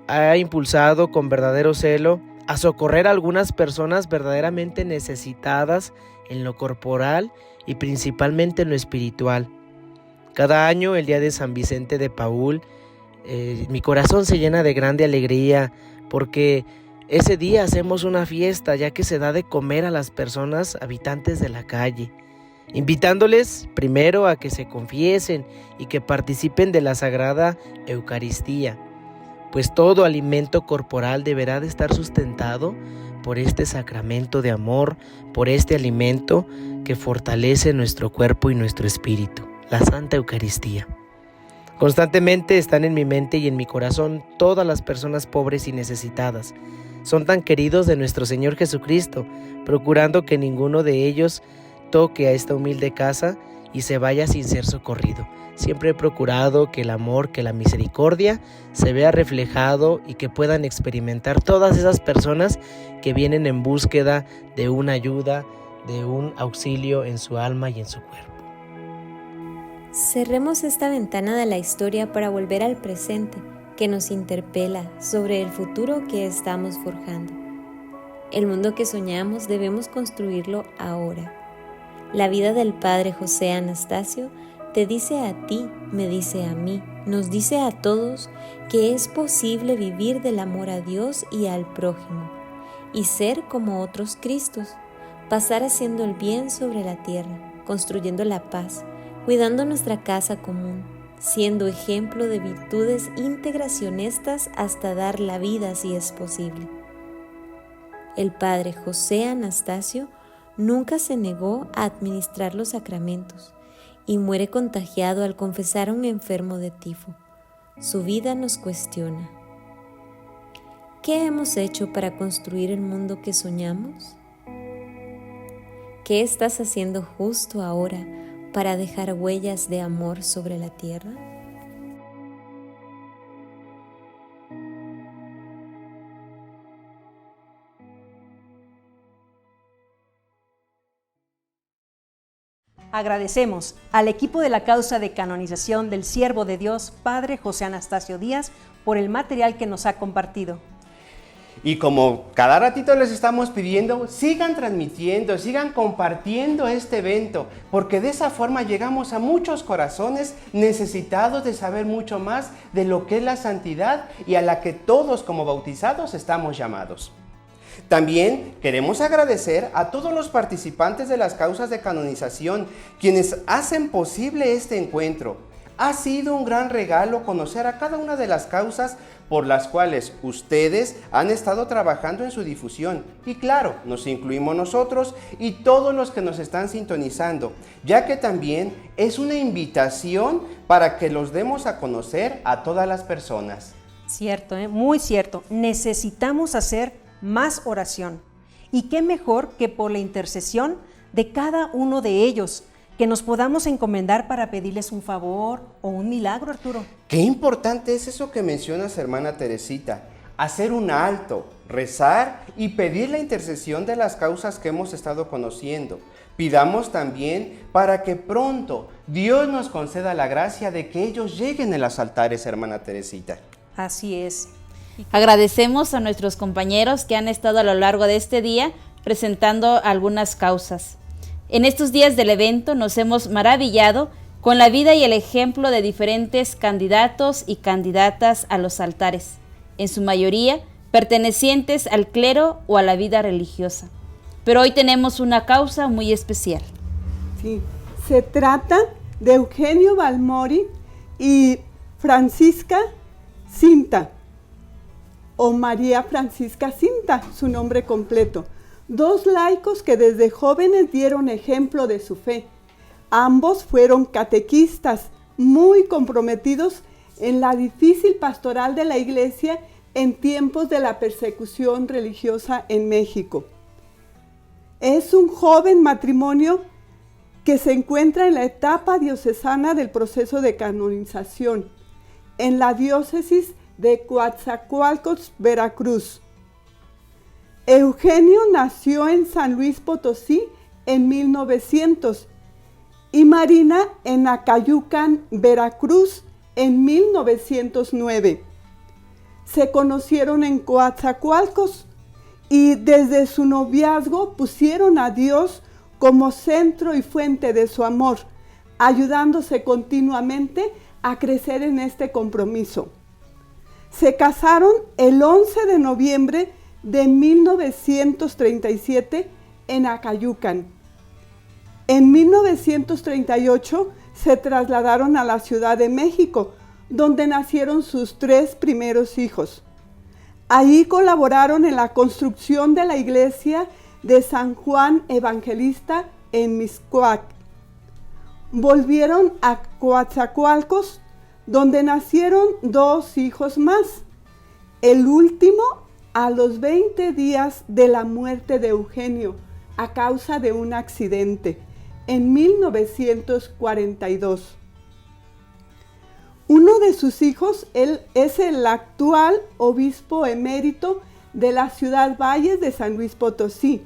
ha impulsado con verdadero celo a socorrer a algunas personas verdaderamente necesitadas en lo corporal y principalmente en lo espiritual. Cada año, el día de San Vicente de Paúl, mi corazón se llena de grande alegría porque ese día hacemos una fiesta, ya que se da de comer a las personas habitantes de la calle, invitándoles primero a que se confiesen y que participen de la Sagrada Eucaristía, pues todo alimento corporal deberá de estar sustentado por este sacramento de amor, por este alimento que fortalece nuestro cuerpo y nuestro espíritu, la Santa Eucaristía. Constantemente están en mi mente y en mi corazón todas las personas pobres y necesitadas. Son tan queridos de nuestro Señor Jesucristo, procurando que ninguno de ellos toque a esta humilde casa y se vaya sin ser socorrido. Siempre he procurado que el amor, que la misericordia se vea reflejado y que puedan experimentar todas esas personas que vienen en búsqueda de una ayuda, de un auxilio en su alma y en su cuerpo. Cerremos esta ventana de la historia para volver al presente, que nos interpela sobre el futuro que estamos forjando. El mundo que soñamos debemos construirlo ahora. La vida del Padre José Anastasio te dice a ti, me dice a mí, nos dice a todos que es posible vivir del amor a Dios y al prójimo, y ser como otros Cristos, pasar haciendo el bien sobre la tierra, construyendo la paz, cuidando nuestra casa común, siendo ejemplo de virtudes integracionistas hasta dar la vida si es posible. El Padre José Anastasio nunca se negó a administrar los sacramentos y muere contagiado al confesar a un enfermo de tifo. Su vida nos cuestiona. ¿Qué hemos hecho para construir el mundo que soñamos? ¿Qué estás haciendo justo ahora para dejar huellas de amor sobre la tierra? Agradecemos al equipo de la causa de canonización del siervo de Dios, Padre José Anastasio Díaz, por el material que nos ha compartido. Y como cada ratito les estamos pidiendo, sigan transmitiendo, sigan compartiendo este evento, porque de esa forma llegamos a muchos corazones necesitados de saber mucho más de lo que es la santidad y a la que todos como bautizados estamos llamados. También queremos agradecer a todos los participantes de las causas de canonización, quienes hacen posible este encuentro. Ha sido un gran regalo conocer a cada una de las causas por las cuales ustedes han estado trabajando en su difusión. Y claro, nos incluimos nosotros y todos los que nos están sintonizando, ya que también es una invitación para que los demos a conocer a todas las personas. Cierto, muy cierto. Necesitamos hacer más oración. Y qué mejor que por la intercesión de cada uno de ellos, que nos podamos encomendar para pedirles un favor o un milagro, Arturo. Qué importante es eso que mencionas, hermana Teresita. Hacer un alto, rezar y pedir la intercesión de las causas que hemos estado conociendo. Pidamos también para que pronto Dios nos conceda la gracia de que ellos lleguen a los altares, hermana Teresita. Así es. Agradecemos a nuestros compañeros que han estado a lo largo de este día presentando algunas causas. En estos días del evento nos hemos maravillado con la vida y el ejemplo de diferentes candidatos y candidatas a los altares, en su mayoría pertenecientes al clero o a la vida religiosa. Pero hoy tenemos una causa muy especial. Sí, se trata de Eugenio Balmori y Francisca Cinta, o María Francisca Cinta, su nombre completo. Dos laicos que desde jóvenes dieron ejemplo de su fe. Ambos fueron catequistas muy comprometidos en la difícil pastoral de la Iglesia en tiempos de la persecución religiosa en México. Es un joven matrimonio que se encuentra en la etapa diocesana del proceso de canonización, en la diócesis de Coatzacoalcos, Veracruz. Eugenio nació en San Luis Potosí en 1900 y Marina en Acayucan, Veracruz, en 1909. Se conocieron en Coatzacoalcos y desde su noviazgo pusieron a Dios como centro y fuente de su amor, ayudándose continuamente a crecer en este compromiso. Se casaron el 11 de noviembre de 1937 en Acayucan. En 1938 se trasladaron a la Ciudad de México, donde nacieron sus 3 primeros hijos. Ahí colaboraron en la construcción de la iglesia de San Juan Evangelista en Mixcoac. Volvieron a Coatzacoalcos, donde nacieron 2 hijos más. El último a los 20 días de la muerte de Eugenio a causa de un accidente. en 1942. Uno de sus hijos es el actual obispo emérito de la ciudad Valles de San Luis Potosí,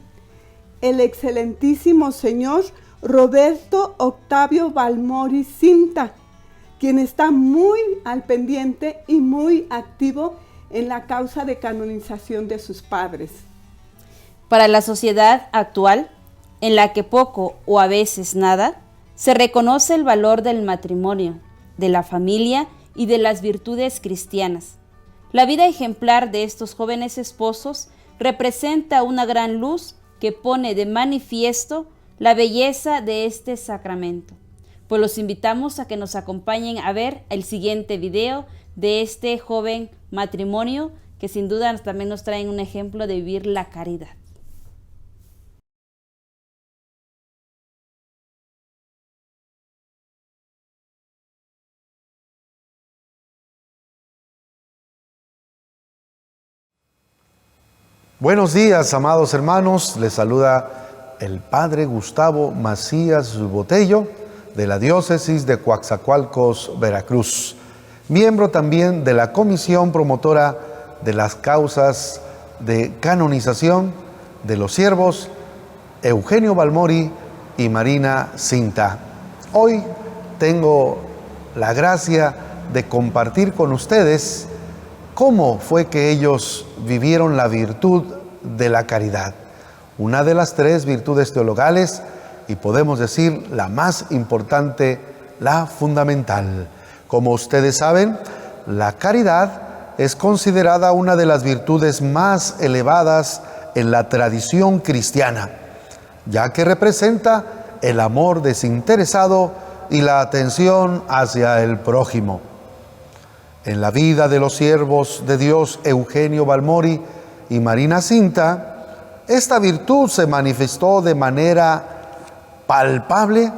el excelentísimo señor Roberto Octavio Balmori Cinta, quien está muy al pendiente y muy activo en la causa de canonización de sus padres. Para la sociedad actual, en la que poco o a veces nada, se reconoce el valor del matrimonio, de la familia y de las virtudes cristianas. La vida ejemplar de estos jóvenes esposos representa una gran luz que pone de manifiesto la belleza de este sacramento. Pues los invitamos a que nos acompañen a ver el siguiente video de este joven matrimonio que sin duda también nos traen un ejemplo de vivir la caridad. Buenos días, amados hermanos. Les saluda el Padre Gustavo Macías Botello, de la Diócesis de Coatzacoalcos, Veracruz, miembro también de la Comisión Promotora de las Causas de Canonización de los Siervos Eugenio Balmori y Marina Cinta. Hoy tengo la gracia de compartir con ustedes cómo fue que ellos vivieron la virtud de la caridad, una de las 3 virtudes teologales y podemos decir la más importante, la fundamental. Como ustedes saben, la caridad es considerada una de las virtudes más elevadas en la tradición cristiana, ya que representa el amor desinteresado y la atención hacia el prójimo. En la vida de los siervos de Dios Eugenio Balmori y Marina Cinta, esta virtud se manifestó de manera palpable,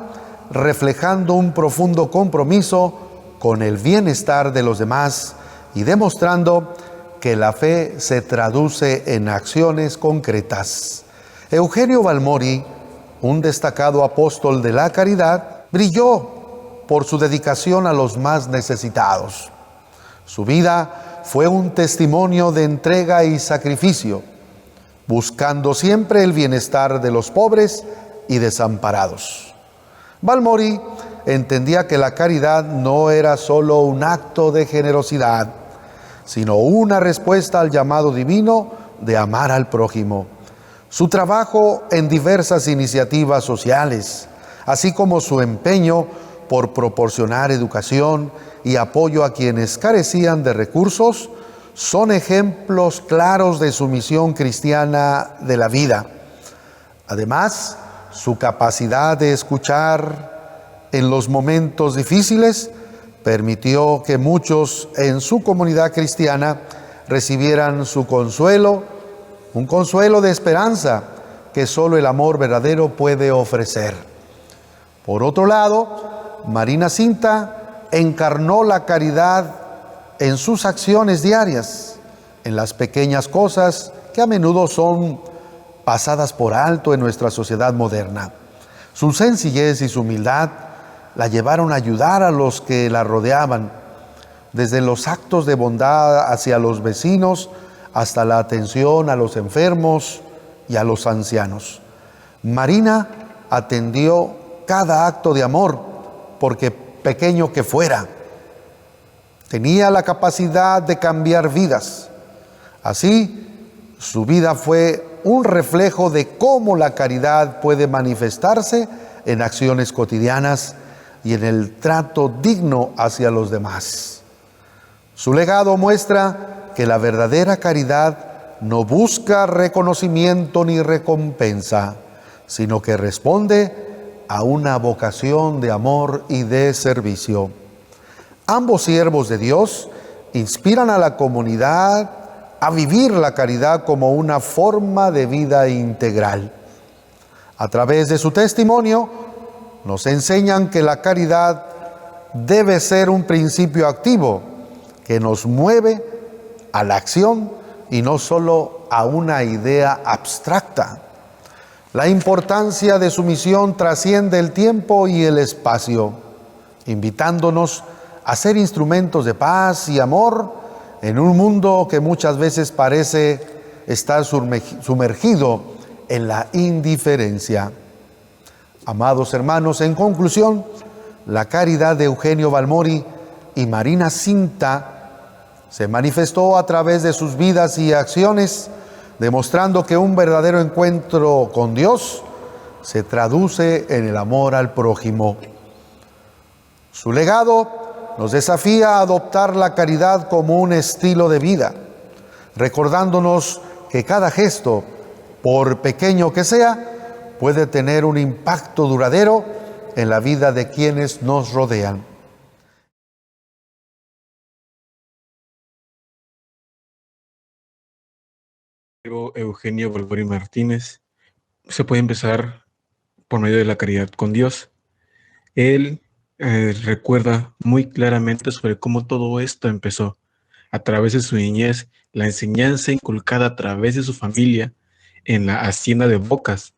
reflejando un profundo compromiso con el bienestar de los demás y demostrando que la fe se traduce en acciones concretas. Eugenio Balmori, un destacado apóstol de la caridad, brilló por su dedicación a los más necesitados. Su vida fue un testimonio de entrega y sacrificio, buscando siempre el bienestar de los pobres y desamparados. Balmori entendía que la caridad no era solo un acto de generosidad, sino una respuesta al llamado divino de amar al prójimo. Su trabajo en diversas iniciativas sociales, así como su empeño por proporcionar educación y apoyo a quienes carecían de recursos, son ejemplos claros de su misión cristiana de la vida. Además, su capacidad de escuchar en los momentos difíciles permitió que muchos en su comunidad cristiana recibieran su consuelo, un consuelo de esperanza que solo el amor verdadero puede ofrecer. Por otro lado, Marina Cinta encarnó la caridad en sus acciones diarias, en las pequeñas cosas que a menudo son pasadas por alto en nuestra sociedad moderna. Su sencillez y su humildad la llevaron a ayudar a los que la rodeaban, desde los actos de bondad hacia los vecinos hasta la atención a los enfermos y a los ancianos. Marina atendió cada acto de amor, porque pequeño que fuera, tenía la capacidad de cambiar vidas. Así, su vida fue un reflejo de cómo la caridad puede manifestarse en acciones cotidianas y en el trato digno hacia los demás. Su legado muestra que la verdadera caridad no busca reconocimiento ni recompensa, sino que responde a una vocación de amor y de servicio. Ambos siervos de Dios inspiran a la comunidad a vivir la caridad como una forma de vida integral. A través de su testimonio, nos enseñan que la caridad debe ser un principio activo que nos mueve a la acción y no solo a una idea abstracta. La importancia de su misión trasciende el tiempo y el espacio, invitándonos a ser instrumentos de paz y amor en un mundo que muchas veces parece estar sumergido en la indiferencia. Amados hermanos, en conclusión, la caridad de Eugenio Balmori y Marina Cinta se manifestó a través de sus vidas y acciones, demostrando que un verdadero encuentro con Dios se traduce en el amor al prójimo. Su legado nos desafía a adoptar la caridad como un estilo de vida, recordándonos que cada gesto, por pequeño que sea, puede tener un impacto duradero en la vida de quienes nos rodean. Eugenio Balmori Martínez se puede empezar por medio de la caridad con Dios. Él recuerda muy claramente sobre cómo todo esto empezó a través de su niñez, la enseñanza inculcada a través de su familia en la hacienda de Bocas,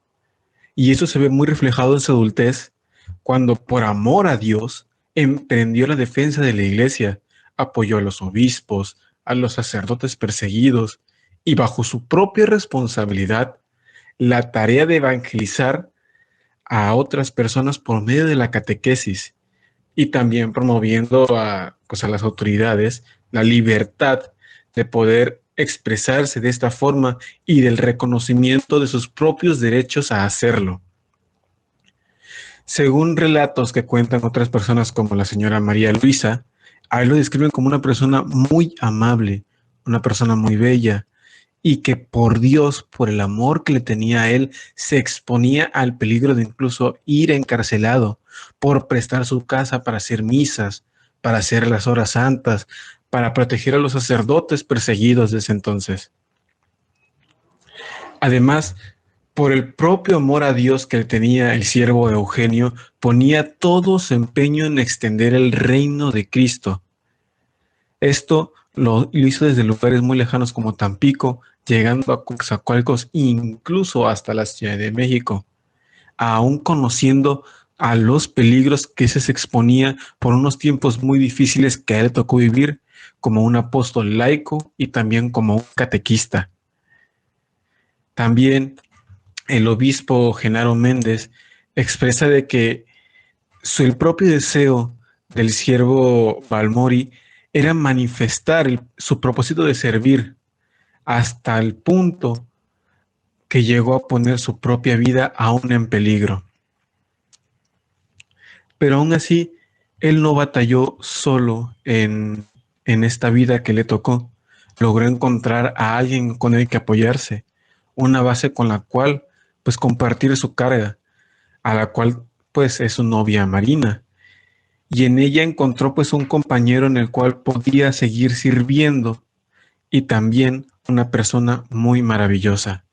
y eso se ve muy reflejado en su adultez cuando, por amor a Dios, emprendió la defensa de la iglesia, apoyó a los obispos, a los sacerdotes perseguidos, y bajo su propia responsabilidad, la tarea de evangelizar a otras personas por medio de la catequesis y también promoviendo a las autoridades la libertad de poder expresarse de esta forma y del reconocimiento de sus propios derechos a hacerlo. Según relatos que cuentan otras personas como la señora María Luisa, a él lo describen como una persona muy amable, una persona muy bella, y que por Dios, por el amor que le tenía a él, se exponía al peligro de incluso ir encarcelado por prestar su casa para hacer misas, para hacer las horas santas, para proteger a los sacerdotes perseguidos de ese entonces. Además, por el propio amor a Dios que le tenía el siervo Eugenio, ponía todo su empeño en extender el reino de Cristo. Esto lo hizo desde lugares muy lejanos como Tampico, llegando a Coatzacoalcos, incluso hasta la Ciudad de México, aún conociendo a los peligros que se exponía por unos tiempos muy difíciles que a él le tocó vivir como un apóstol laico y también como un catequista. También el obispo Genaro Méndez expresa de que el propio deseo del siervo Balmori era manifestar su propósito de servir hasta el punto que llegó a poner su propia vida aún en peligro. Pero aún así, él no batalló solo en esta vida que le tocó. Logró encontrar a alguien con el que apoyarse, una base con la cual pues compartir su carga, a la cual pues es su novia Marina. Y en ella encontró pues un compañero en el cual podía seguir sirviendo y también una persona muy maravillosa.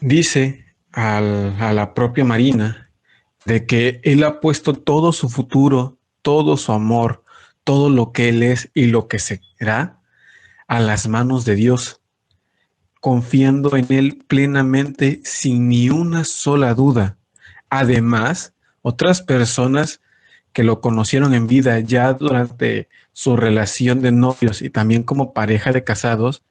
Dice a la propia Marina de que él ha puesto todo su futuro, todo su amor, todo lo que él es y lo que será a las manos de Dios, confiando en él plenamente sin ni una sola duda. Además, otras personas que lo conocieron en vida ya durante su relación de novios y también como pareja de casados,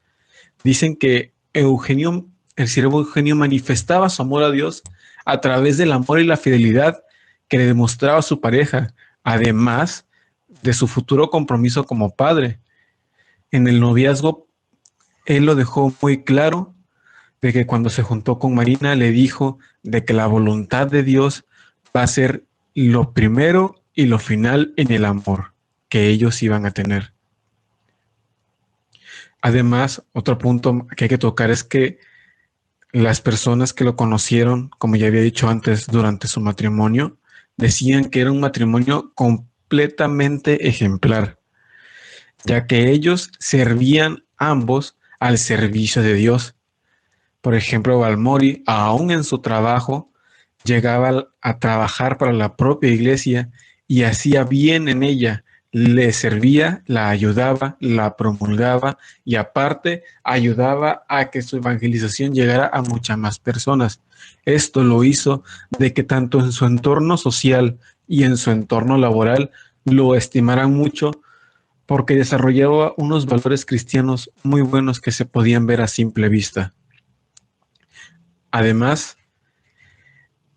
dicen que Eugenio, el siervo Eugenio, manifestaba su amor a Dios a través del amor y la fidelidad que le demostraba a su pareja, además de su futuro compromiso como padre. En el noviazgo, él lo dejó muy claro de que cuando se juntó con Marina le dijo de que la voluntad de Dios va a ser lo primero y lo final en el amor que ellos iban a tener. Además, otro punto que hay que tocar es que las personas que lo conocieron, como ya había dicho antes, durante su matrimonio, decían que era un matrimonio completamente ejemplar, ya que ellos servían ambos al servicio de Dios. Por ejemplo, Balmori, aún en su trabajo, llegaba a trabajar para la propia iglesia y hacía bien en ella, le servía, la ayudaba, la promulgaba y aparte ayudaba a que su evangelización llegara a muchas más personas. Esto lo hizo de que tanto en su entorno social y en su entorno laboral lo estimaran mucho porque desarrollaba unos valores cristianos muy buenos que se podían ver a simple vista. Además,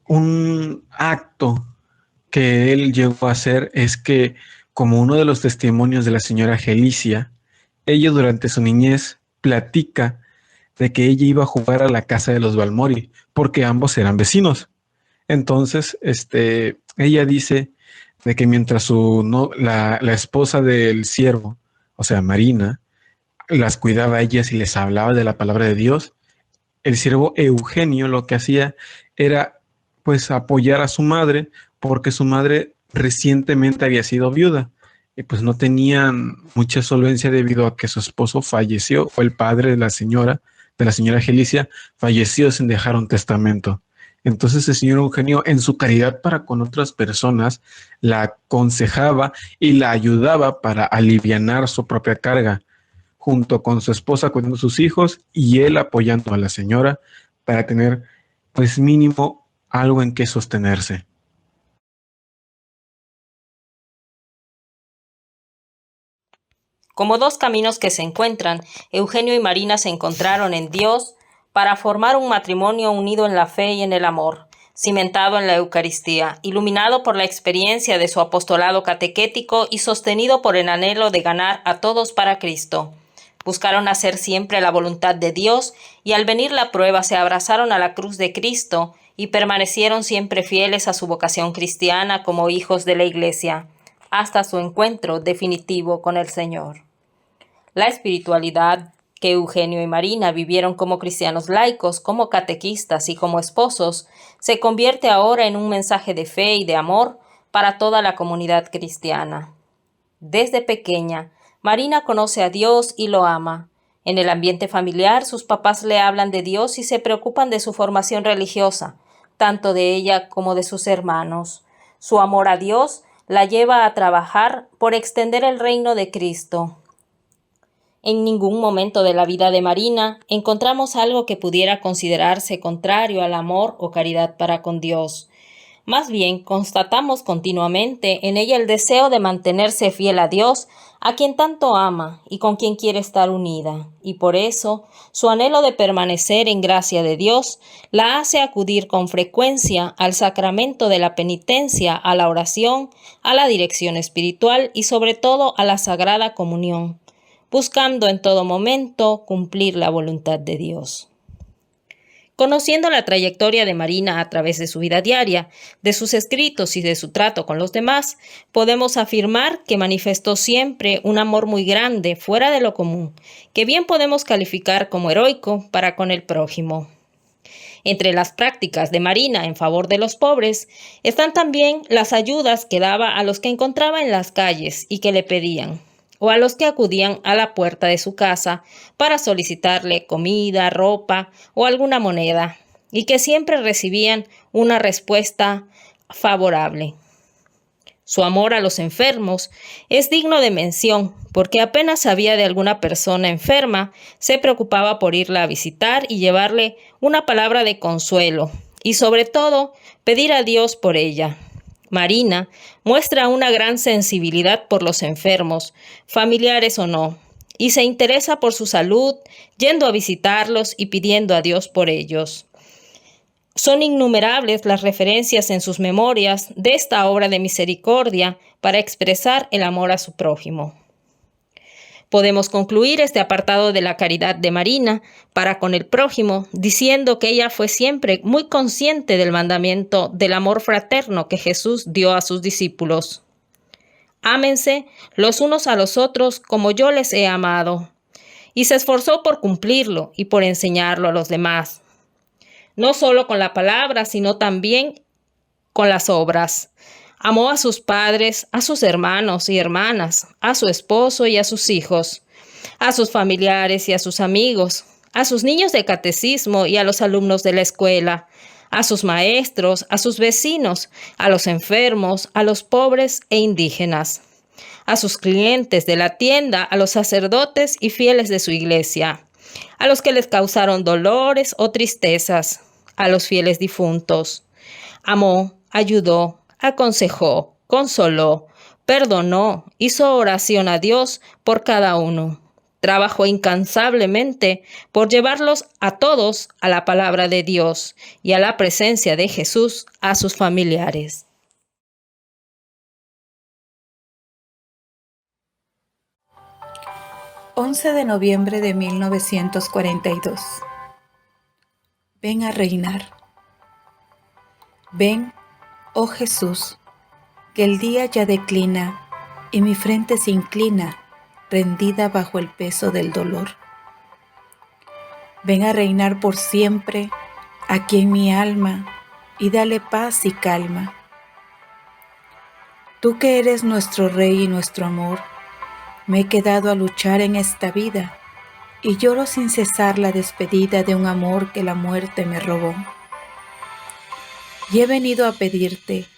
un acto que él llegó a hacer es que, como uno de los testimonios de la señora Gelicia, ella durante su niñez platica de que ella iba a jugar a la casa de los Balmori, porque ambos eran vecinos. Entonces, ella dice de que mientras la esposa del siervo, o sea, Marina, las cuidaba a ellas y les hablaba de la palabra de Dios, el siervo Eugenio lo que hacía era pues apoyar a su madre, porque su madre recientemente había sido viuda y pues no tenían mucha solvencia debido a que su esposo falleció, o el padre de la señora Gelicia, falleció sin dejar un testamento. Entonces el señor Eugenio, en su caridad para con otras personas, la aconsejaba y la ayudaba para alivianar su propia carga, junto con su esposa cuidando a sus hijos y él apoyando a la señora para tener pues mínimo algo en que sostenerse. Como dos caminos que se encuentran, Eugenio y Marina se encontraron en Dios para formar un matrimonio unido en la fe y en el amor, cimentado en la Eucaristía, iluminado por la experiencia de su apostolado catequético y sostenido por el anhelo de ganar a todos para Cristo. Buscaron hacer siempre la voluntad de Dios y al venir la prueba se abrazaron a la cruz de Cristo y permanecieron siempre fieles a su vocación cristiana como hijos de la Iglesia, hasta su encuentro definitivo con el Señor. La espiritualidad que Eugenio y Marina vivieron como cristianos laicos, como catequistas y como esposos, se convierte ahora en un mensaje de fe y de amor para toda la comunidad cristiana. Desde pequeña, Marina conoce a Dios y lo ama. En el ambiente familiar, sus papás le hablan de Dios y se preocupan de su formación religiosa, tanto de ella como de sus hermanos. Su amor a Dios la lleva a trabajar por extender el reino de Cristo. En ningún momento de la vida de Marina encontramos algo que pudiera considerarse contrario al amor o caridad para con Dios. Más bien, constatamos continuamente en ella el deseo de mantenerse fiel a Dios, a quien tanto ama y con quien quiere estar unida, y por eso su anhelo de permanecer en gracia de Dios la hace acudir con frecuencia al sacramento de la penitencia, a la oración, a la dirección espiritual y sobre todo a la Sagrada Comunión, buscando en todo momento cumplir la voluntad de Dios. Conociendo la trayectoria de Marina a través de su vida diaria, de sus escritos y de su trato con los demás, podemos afirmar que manifestó siempre un amor muy grande, fuera de lo común, que bien podemos calificar como heroico para con el prójimo. Entre las prácticas de Marina en favor de los pobres están también las ayudas que daba a los que encontraba en las calles y que le pedían, o a los que acudían a la puerta de su casa para solicitarle comida, ropa o alguna moneda, y que siempre recibían una respuesta favorable. Su amor a los enfermos es digno de mención, porque apenas sabía de alguna persona enferma, se preocupaba por irla a visitar y llevarle una palabra de consuelo, y sobre todo, pedir a Dios por ella. Marina muestra una gran sensibilidad por los enfermos, familiares o no, y se interesa por su salud, yendo a visitarlos y pidiendo a Dios por ellos. Son innumerables las referencias en sus memorias de esta obra de misericordia para expresar el amor a su prójimo. Podemos concluir este apartado de la caridad de Marina para con el prójimo diciendo que ella fue siempre muy consciente del mandamiento del amor fraterno que Jesús dio a sus discípulos. Ámense los unos a los otros como yo les he amado. Y se esforzó por cumplirlo y por enseñarlo a los demás. No solo con la palabra, sino también con las obras. Amó a sus padres, a sus hermanos y hermanas, a su esposo y a sus hijos, a sus familiares y a sus amigos, a sus niños de catecismo y a los alumnos de la escuela, a sus maestros, a sus vecinos, a los enfermos, a los pobres e indígenas, a sus clientes de la tienda, a los sacerdotes y fieles de su iglesia, a los que les causaron dolores o tristezas, a los fieles difuntos. Amó, ayudó, aconsejó, consoló, perdonó, hizo oración a Dios por cada uno. Trabajó incansablemente por llevarlos a todos a la palabra de Dios y a la presencia de Jesús a sus familiares. ...11 de noviembre de 1942... Ven a reinar. Ven, oh Jesús, que el día ya declina y mi frente se inclina, rendida bajo el peso del dolor. Ven a reinar por siempre aquí en mi alma y dale paz y calma. Tú que eres nuestro Rey y nuestro amor, me he quedado a luchar en esta vida y lloro sin cesar la despedida de un amor que la muerte me robó. Y he venido a pedirte,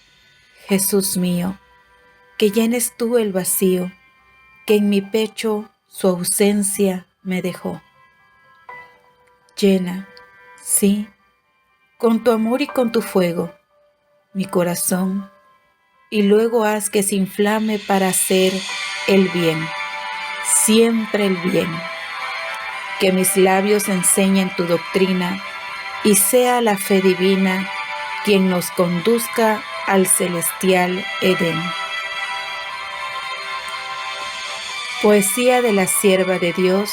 Jesús mío, que llenes tú el vacío que en mi pecho su ausencia me dejó. Llena, sí, con tu amor y con tu fuego, mi corazón, y luego haz que se inflame para hacer el bien, siempre el bien. Que mis labios enseñen tu doctrina y sea la fe divina quien nos conduzca al celestial Edén. Poesía de la sierva de Dios,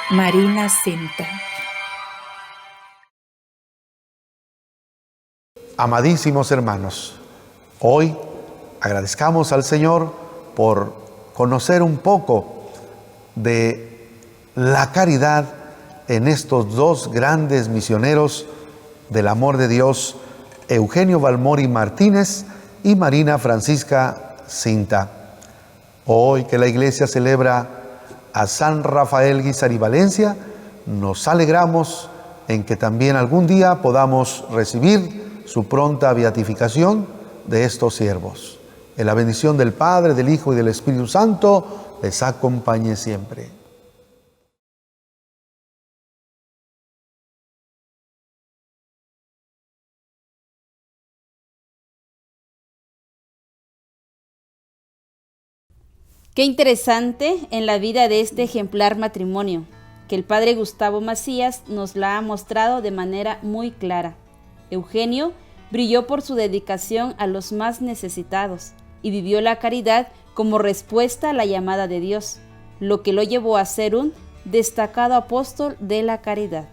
Marina Cinta. Amadísimos hermanos, hoy agradezcamos al Señor por conocer un poco de la caridad en estos dos grandes misioneros del amor de Dios, Eugenio Balmori Martínez y Marina Francisca Cinta. Hoy que la Iglesia celebra a San Rafael Guízar y Valencia, nos alegramos en que también algún día podamos recibir su pronta beatificación de estos siervos. Que la bendición del Padre, del Hijo y del Espíritu Santo les acompañe siempre. Qué interesante en la vida de este ejemplar matrimonio, que el padre Gustavo Macías nos la ha mostrado de manera muy clara. Eugenio brilló por su dedicación a los más necesitados y vivió la caridad como respuesta a la llamada de Dios, lo que lo llevó a ser un destacado apóstol de la caridad.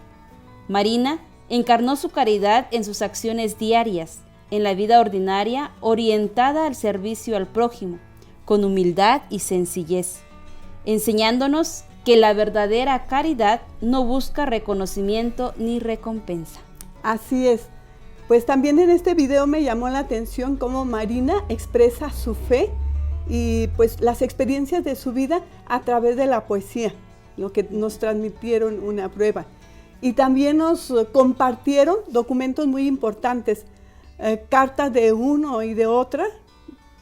Marina encarnó su caridad en sus acciones diarias, en la vida ordinaria orientada al servicio al prójimo, con humildad y sencillez, enseñándonos que la verdadera caridad no busca reconocimiento ni recompensa. Así es. Pues también en este video me llamó la atención cómo Marina expresa su fe y pues las experiencias de su vida a través de la poesía, lo que nos transmitieron una prueba. Y también nos compartieron documentos muy importantes, cartas de uno y de otra,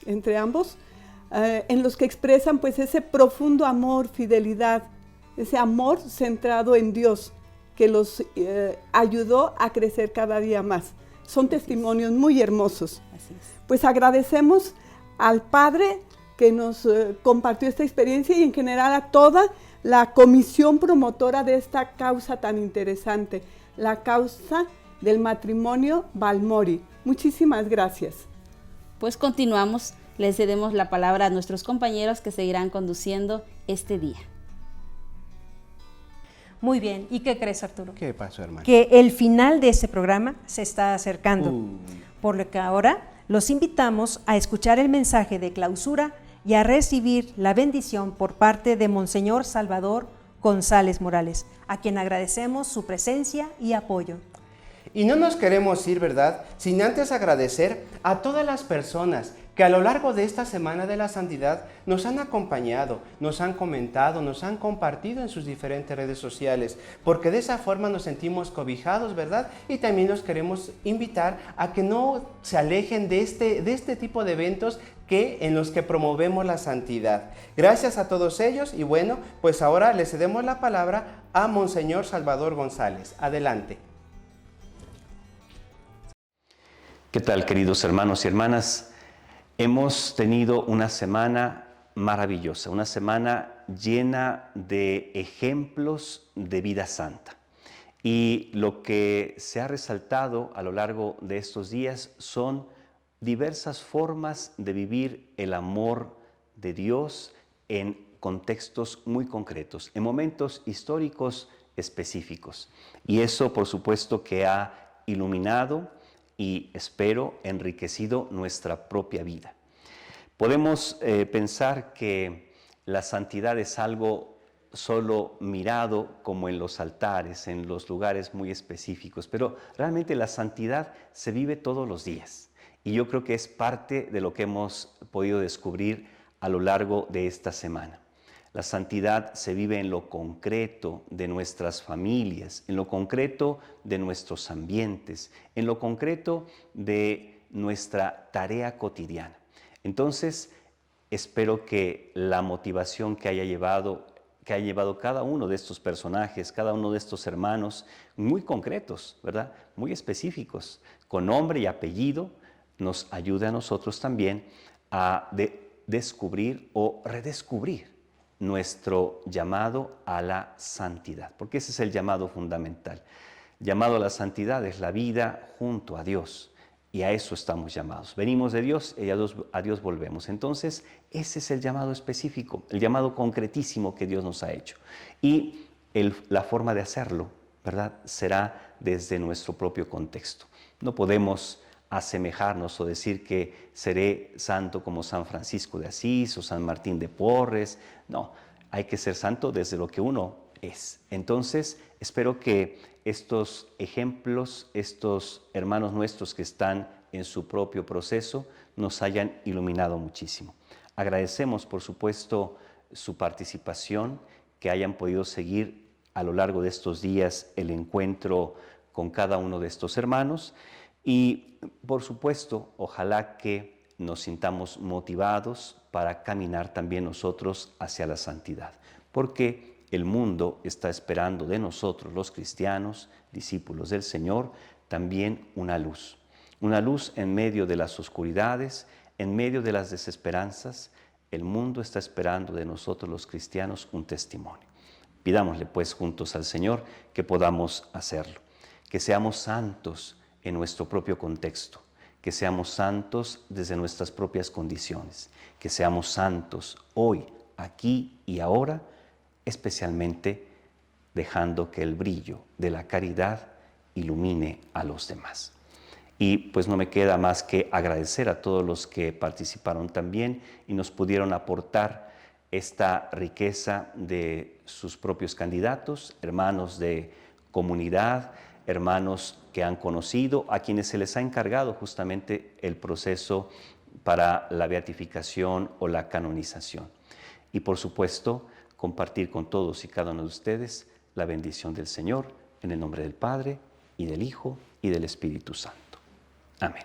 entre ambos, en los que expresan pues ese profundo amor, fidelidad, ese amor centrado en Dios que los ayudó a crecer cada día más. Son testimonios muy hermosos. Así es. Pues agradecemos al Padre que nos compartió esta experiencia y en general a toda la comisión promotora de esta causa tan interesante, la causa del matrimonio Balmori. Muchísimas gracias. Pues continuamos. Les cedemos la palabra a nuestros compañeros que seguirán conduciendo este día. Muy bien. ¿Y qué crees, Arturo? ¿Qué pasó, hermano? Que el final de este programa se está acercando. Por lo que ahora los invitamos a escuchar el mensaje de clausura y a recibir la bendición por parte de Monseñor Salvador González Morales, a quien agradecemos su presencia y apoyo. Y no nos queremos ir, ¿verdad?, sin antes agradecer a todas las personas que a lo largo de esta Semana de la Santidad nos han acompañado, nos han comentado, nos han compartido en sus diferentes redes sociales, porque de esa forma nos sentimos cobijados, ¿verdad? Y también los queremos invitar a que no se alejen de este tipo de eventos en los que promovemos la santidad. Gracias a todos ellos y bueno, pues ahora le cedemos la palabra a Monseñor Salvador González. Adelante. ¿Qué tal, queridos hermanos y hermanas? Hemos tenido una semana maravillosa, una semana llena de ejemplos de vida santa. Y lo que se ha resaltado a lo largo de estos días son diversas formas de vivir el amor de Dios en contextos muy concretos, en momentos históricos específicos. Y eso, por supuesto, que ha iluminado y espero enriquecido nuestra propia vida. Podemos pensar que la santidad es algo solo mirado como en los altares, en los lugares muy específicos, pero realmente la santidad se vive todos los días y yo creo que es parte de lo que hemos podido descubrir a lo largo de esta semana. La santidad se vive en lo concreto de nuestras familias, en lo concreto de nuestros ambientes, en lo concreto de nuestra tarea cotidiana. Entonces, espero que la motivación que haya llevado cada uno de estos personajes, cada uno de estos hermanos, muy concretos, ¿verdad? Muy específicos, con nombre y apellido, nos ayude a nosotros también a descubrir o redescubrir nuestro llamado a la santidad, porque ese es el llamado fundamental. El llamado a la santidad es la vida junto a Dios y a eso estamos llamados. Venimos de Dios y a Dios volvemos. Entonces, ese es el llamado específico, el llamado concretísimo que Dios nos ha hecho. Y la forma de hacerlo, ¿verdad?, será desde nuestro propio contexto. No podemos asemejarnos o decir que seré santo como San Francisco de Asís o San Martín de Porres. No, hay que ser santo desde lo que uno es. Entonces, espero que estos ejemplos, estos hermanos nuestros que están en su propio proceso, nos hayan iluminado muchísimo. Agradecemos, por supuesto, su participación, que hayan podido seguir a lo largo de estos días el encuentro con cada uno de estos hermanos. Y, por supuesto, ojalá que nos sintamos motivados para caminar también nosotros hacia la santidad, porque el mundo está esperando de nosotros, los cristianos, discípulos del Señor, también una luz en medio de las oscuridades, en medio de las desesperanzas. El mundo está esperando de nosotros, los cristianos, un testimonio. Pidámosle, pues, juntos al Señor que podamos hacerlo, que seamos santos en nuestro propio contexto, que seamos santos desde nuestras propias condiciones, que seamos santos hoy, aquí y ahora, especialmente dejando que el brillo de la caridad ilumine a los demás. Y pues no me queda más que agradecer a todos los que participaron también y nos pudieron aportar esta riqueza de sus propios candidatos, hermanos de comunidad, hermanos que han conocido, a quienes se les ha encargado justamente el proceso para la beatificación o la canonización. Y por supuesto, compartir con todos y cada uno de ustedes la bendición del Señor, en el nombre del Padre, y del Hijo, y del Espíritu Santo. Amén.